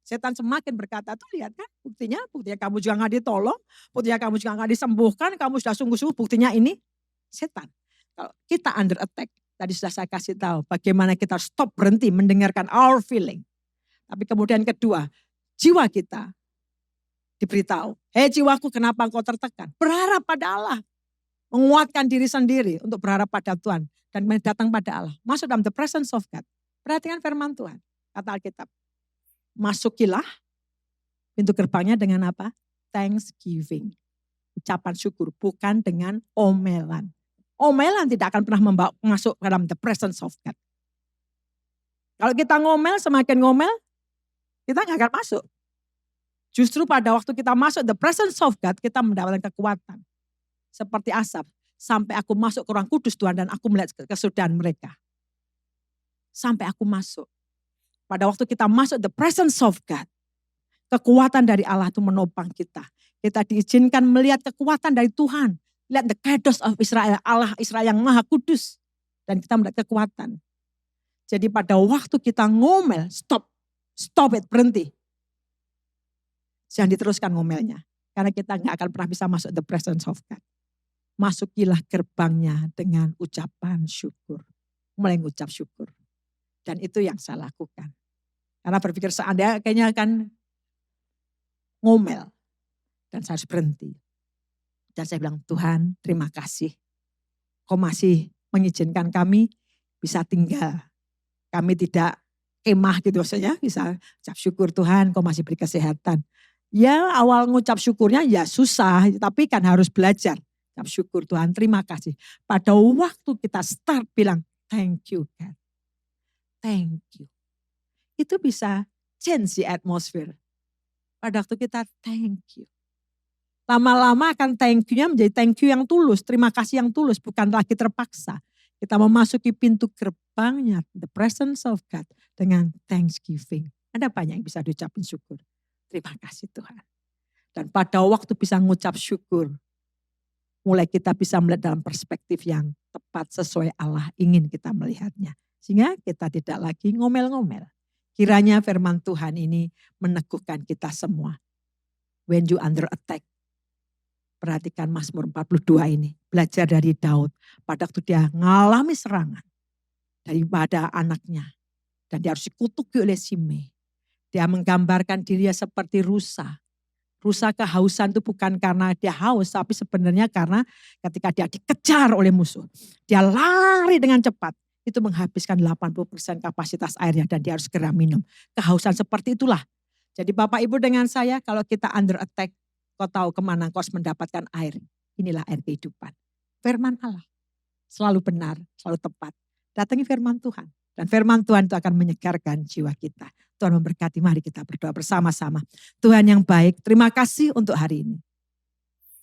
[SPEAKER 5] Setan semakin berkata, tuh lihat kan buktinya kamu juga gak ditolong. Buktinya kamu juga gak disembuhkan. Kamu sudah sungguh-sungguh buktinya ini setan. Kalau kita under attack. Tadi sudah saya kasih tahu bagaimana kita stop berhenti mendengarkan our feeling. Tapi kemudian kedua, jiwa kita diberitahu, hei jiwaku kenapa engkau tertekan? Berharap pada Allah. Menguatkan diri sendiri untuk berharap pada Tuhan. Dan datang pada Allah. Masuk dalam the presence of God. Perhatikan firman Tuhan. Kata Alkitab. Masukilah pintu gerbangnya dengan apa? Thanksgiving. Ucapan syukur. Bukan dengan omelan. Omelan tidak akan pernah membawa masuk dalam the presence of God. Kalau kita ngomel, semakin ngomel, kita nggak akan masuk. Justru pada waktu kita masuk the presence of God, kita mendapatkan kekuatan. Seperti Asaf, sampai aku masuk ke ruang kudus Tuhan dan aku melihat kesudahan mereka. Sampai aku masuk. Pada waktu kita masuk the presence of God, kekuatan dari Allah itu menopang kita. Kita diizinkan melihat kekuatan dari Tuhan. Lihat the Kadosh of Israel, Allah Israel yang maha kudus. Dan kita melihat kekuatan. Jadi pada waktu kita ngomel, stop it, berhenti. Jangan diteruskan ngomelnya. Karena kita nggak akan pernah bisa masuk the presence of God. Masukilah gerbangnya dengan ucapan syukur. Mulai ngucap syukur. Dan itu yang saya lakukan. Karena berpikir seandainya kayaknya akan ngomel. Dan saya harus berhenti. Dan saya bilang, Tuhan terima kasih. Kau masih mengizinkan kami bisa tinggal. Kami tidak kemah gitu maksudnya. Bisa ucap syukur Tuhan kau masih beri kesehatan. Ya awal ngucap syukurnya ya susah. Tapi kan harus belajar. Ucap syukur Tuhan terima kasih. Pada waktu kita start bilang thank you God. Thank you. Itu bisa change the atmosphere. Pada waktu kita thank you. Lama-lama akan thank you-nya menjadi thank you yang tulus. Terima kasih yang tulus. Bukan lagi terpaksa. Kita memasuki pintu gerbangnya. The presence of God. Dengan thanksgiving. Ada banyak yang bisa diucapin syukur. Terima kasih Tuhan. Dan pada waktu bisa mengucap syukur. Mulai kita bisa melihat dalam perspektif yang tepat sesuai Allah ingin kita melihatnya. Sehingga kita tidak lagi ngomel-ngomel. Kiranya firman Tuhan ini meneguhkan kita semua. When you under attack. Perhatikan Mazmur 42 ini. Belajar dari Daud. Pada waktu dia mengalami serangan. Daripada anaknya. Dan dia harus dikutuki oleh Simei. Dia menggambarkan dirinya seperti rusa. Rusa kehausan itu bukan karena dia haus. Tapi sebenarnya karena ketika dia dikejar oleh musuh. Dia lari dengan cepat. Itu menghabiskan 80% kapasitas airnya. Dan dia harus segera minum. Kehausan seperti itulah. Jadi Bapak Ibu dengan saya kalau kita under attack. Kau tahu kemana kau harus mendapatkan air. Inilah air kehidupan. Firman Allah. Selalu benar, selalu tepat. Datangi firman Tuhan. Dan firman Tuhan itu akan menyegarkan jiwa kita. Tuhan memberkati, mari kita berdoa bersama-sama. Tuhan yang baik, terima kasih untuk hari ini.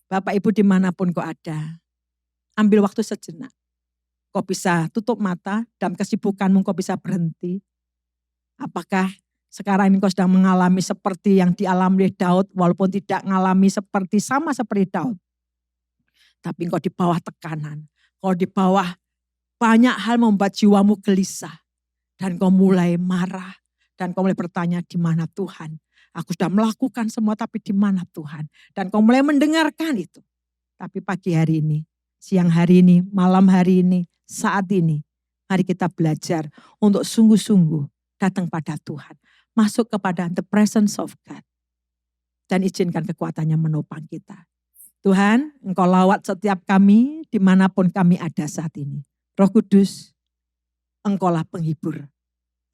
[SPEAKER 5] Bapak Ibu dimanapun kau ada. Ambil waktu sejenak. Kau bisa tutup mata, dalam kesibukanmu kau bisa berhenti. Apakah sekarang ini kau sedang mengalami seperti yang dialami oleh Daud, walaupun tidak mengalami sama seperti Daud. Tapi kau di bawah tekanan, kau di bawah banyak hal membuat jiwamu gelisah. Dan kau mulai marah, dan kau mulai bertanya di mana Tuhan. Aku sudah melakukan semua tapi di mana Tuhan. Dan kau mulai mendengarkan itu. Tapi pagi hari ini, siang hari ini, malam hari ini, saat ini. Mari kita belajar untuk sungguh-sungguh datang pada Tuhan. Masuk kepada the presence of God. Dan izinkan kekuatannya menopang kita. Tuhan, Engkau lawat setiap kami dimanapun kami ada saat ini. Roh Kudus, Engkaulah penghibur.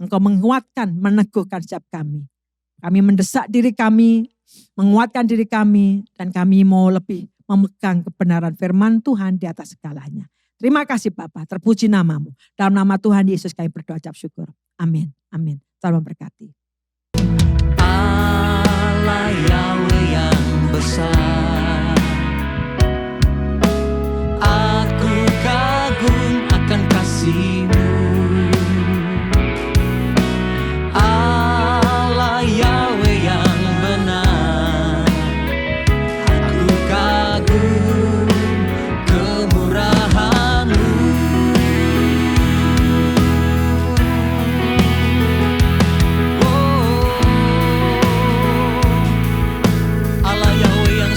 [SPEAKER 5] Engkau menguatkan, meneguhkan setiap kami. Kami mendesak diri kami, menguatkan diri kami. Dan kami mau lebih memegang kebenaran firman Tuhan di atas segalanya. Terima kasih Bapa, terpuji namamu. Dalam nama Tuhan Yesus kami berdoa ucap syukur. Amin, amin. Tuhan memberkati.
[SPEAKER 4] Allah Yahweh yang besar, aku kagum akan kasih-Mu. Allah Yahweh yang benar, aku kagum kemurahan-Mu. Allah Yahweh yang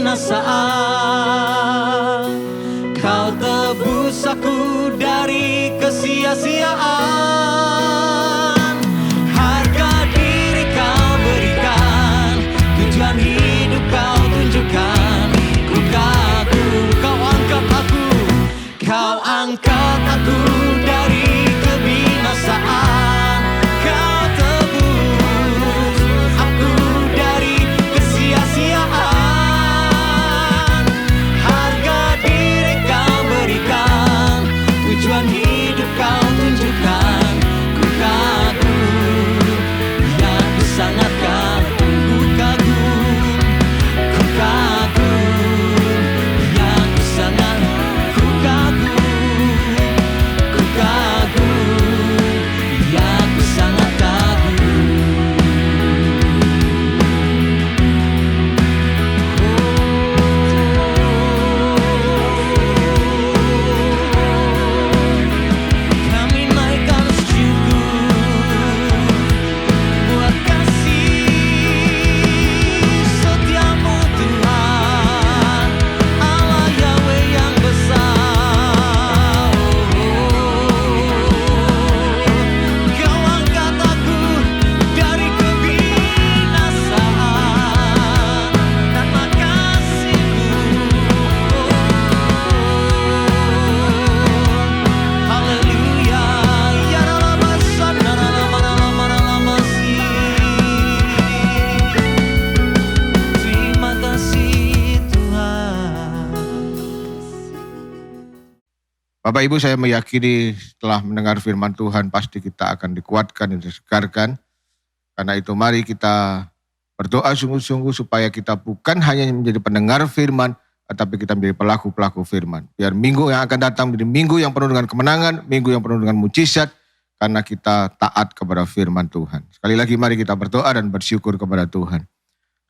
[SPEAKER 4] kebinasaan. Kau tebus aku dari kesia-siaan. Harga diri kau berikan, tujuan hidup kau tunjukkan. Ku kagum, kau angkat aku, kau angkat aku dari kebinasaan. Kau tebus aku dari kesia-siaan. Harga diri kau berikan, tujuan hidup kau tunjukkan. Ku kagum, ya ku sangat kagum. Ku kagum, ku kagum, ya ku sangat. Ku kagum, ku kagum, ya ku sangat kagum. Kami naikkan syukur buat kasih setiamu Tuhan, Allah Yahweh yang besar. Kau angkat aku dari kebinasaan karena kasih-Mu. Haleluya, ya ralabasan, naralamanalamanalamasih. Terima kasih Tuhan.
[SPEAKER 2] Bapak Ibu, saya meyakini setelah mendengar firman Tuhan pasti kita akan dikuatkan dan disegarkan. Karena itu mari kita berdoa sungguh-sungguh supaya kita bukan hanya menjadi pendengar firman, tetapi kita menjadi pelaku-pelaku firman. Biar minggu yang akan datang menjadi minggu yang penuh dengan kemenangan, minggu yang penuh dengan mujizat, karena kita taat kepada firman Tuhan. Sekali lagi mari kita berdoa dan bersyukur kepada Tuhan.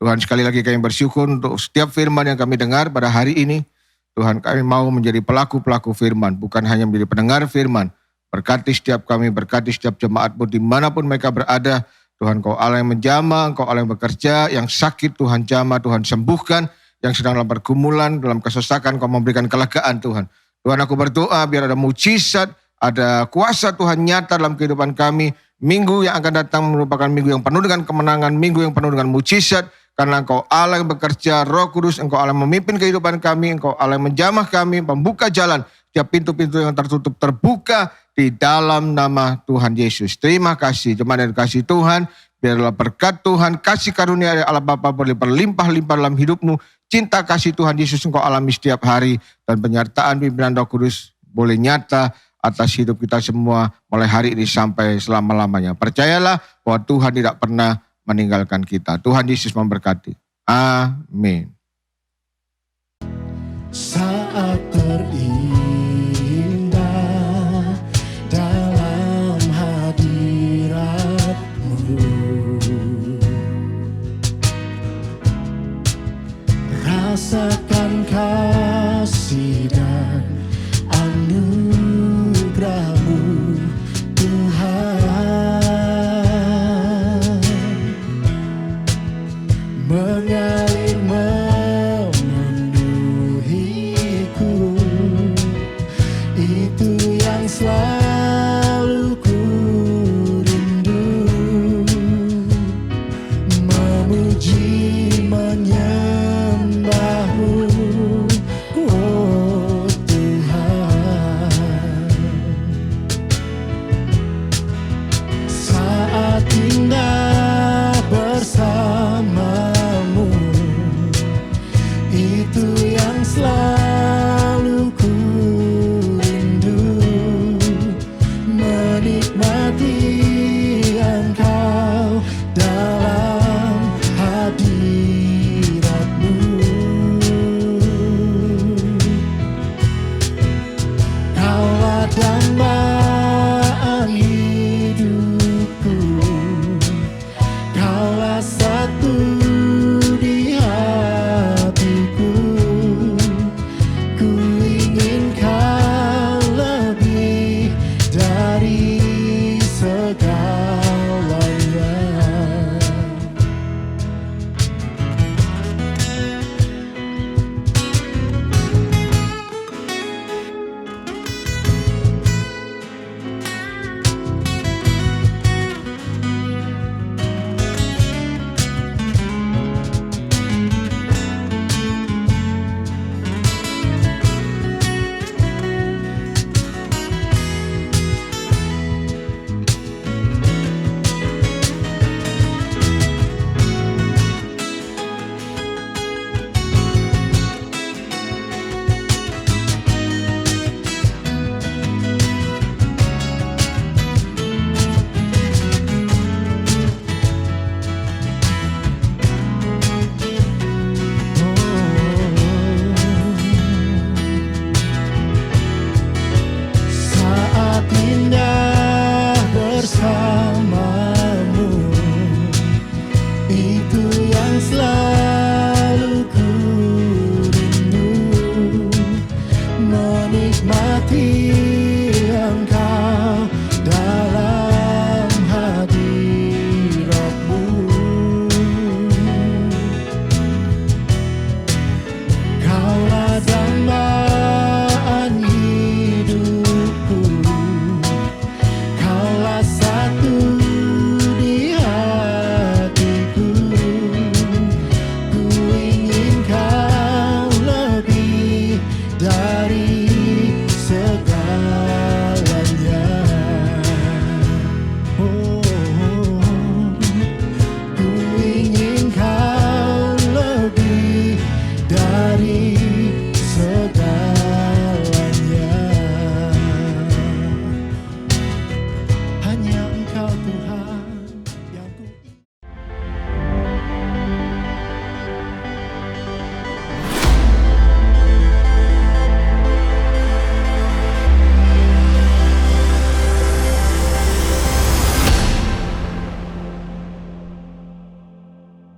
[SPEAKER 2] Tuhan, sekali lagi kami bersyukur untuk setiap firman yang kami dengar pada hari ini. Tuhan, kami mau menjadi pelaku-pelaku firman, bukan hanya menjadi pendengar firman. Berkati setiap kami, berkati setiap jemaat-Mu dimanapun mereka berada. Tuhan, Kau Allah yang menjamah, Kau Allah yang bekerja, yang sakit Tuhan jamah, Tuhan sembuhkan, yang sedang dalam pergumulan, dalam kesesakan Kau memberikan kelegaan Tuhan. Tuhan, aku berdoa biar ada mujizat, ada kuasa Tuhan nyata dalam kehidupan kami. Minggu yang akan datang merupakan minggu yang penuh dengan kemenangan, minggu yang penuh dengan mujizat. Karena Engkau Allah yang bekerja, Roh Kudus, Engkau Allah yang memimpin kehidupan kami, Engkau Allah yang menjamah kami, membuka jalan. Setiap pintu-pintu yang tertutup terbuka di dalam nama Tuhan Yesus. Terima kasih, jemaat dan kasih Tuhan. Biarlah berkat Tuhan, kasih karunia dari Allah Bapa boleh berlimpah-limpah dalam hidupmu. Cinta kasih Tuhan Yesus Engkau alami setiap hari. Dan penyertaan pimpinan Roh Kudus boleh nyata atas hidup kita semua mulai hari ini sampai selama-lamanya. Percayalah bahwa Tuhan tidak pernah meninggalkan kita. Tuhan Yesus memberkati. Amin.
[SPEAKER 1] Saat terindah dalam hadirat-Mu, rasakan kasih dan anugerah-Mu Tuhan, mengalir memenuhiku. Itu yang selalu ku rindu, memuji menyembah-Mu, oh Tuhan. Saat indah bersama-Mu, itu yang selalu ku rindu, menikmati Engkau dalam hadirat-Mu. itu yang selalu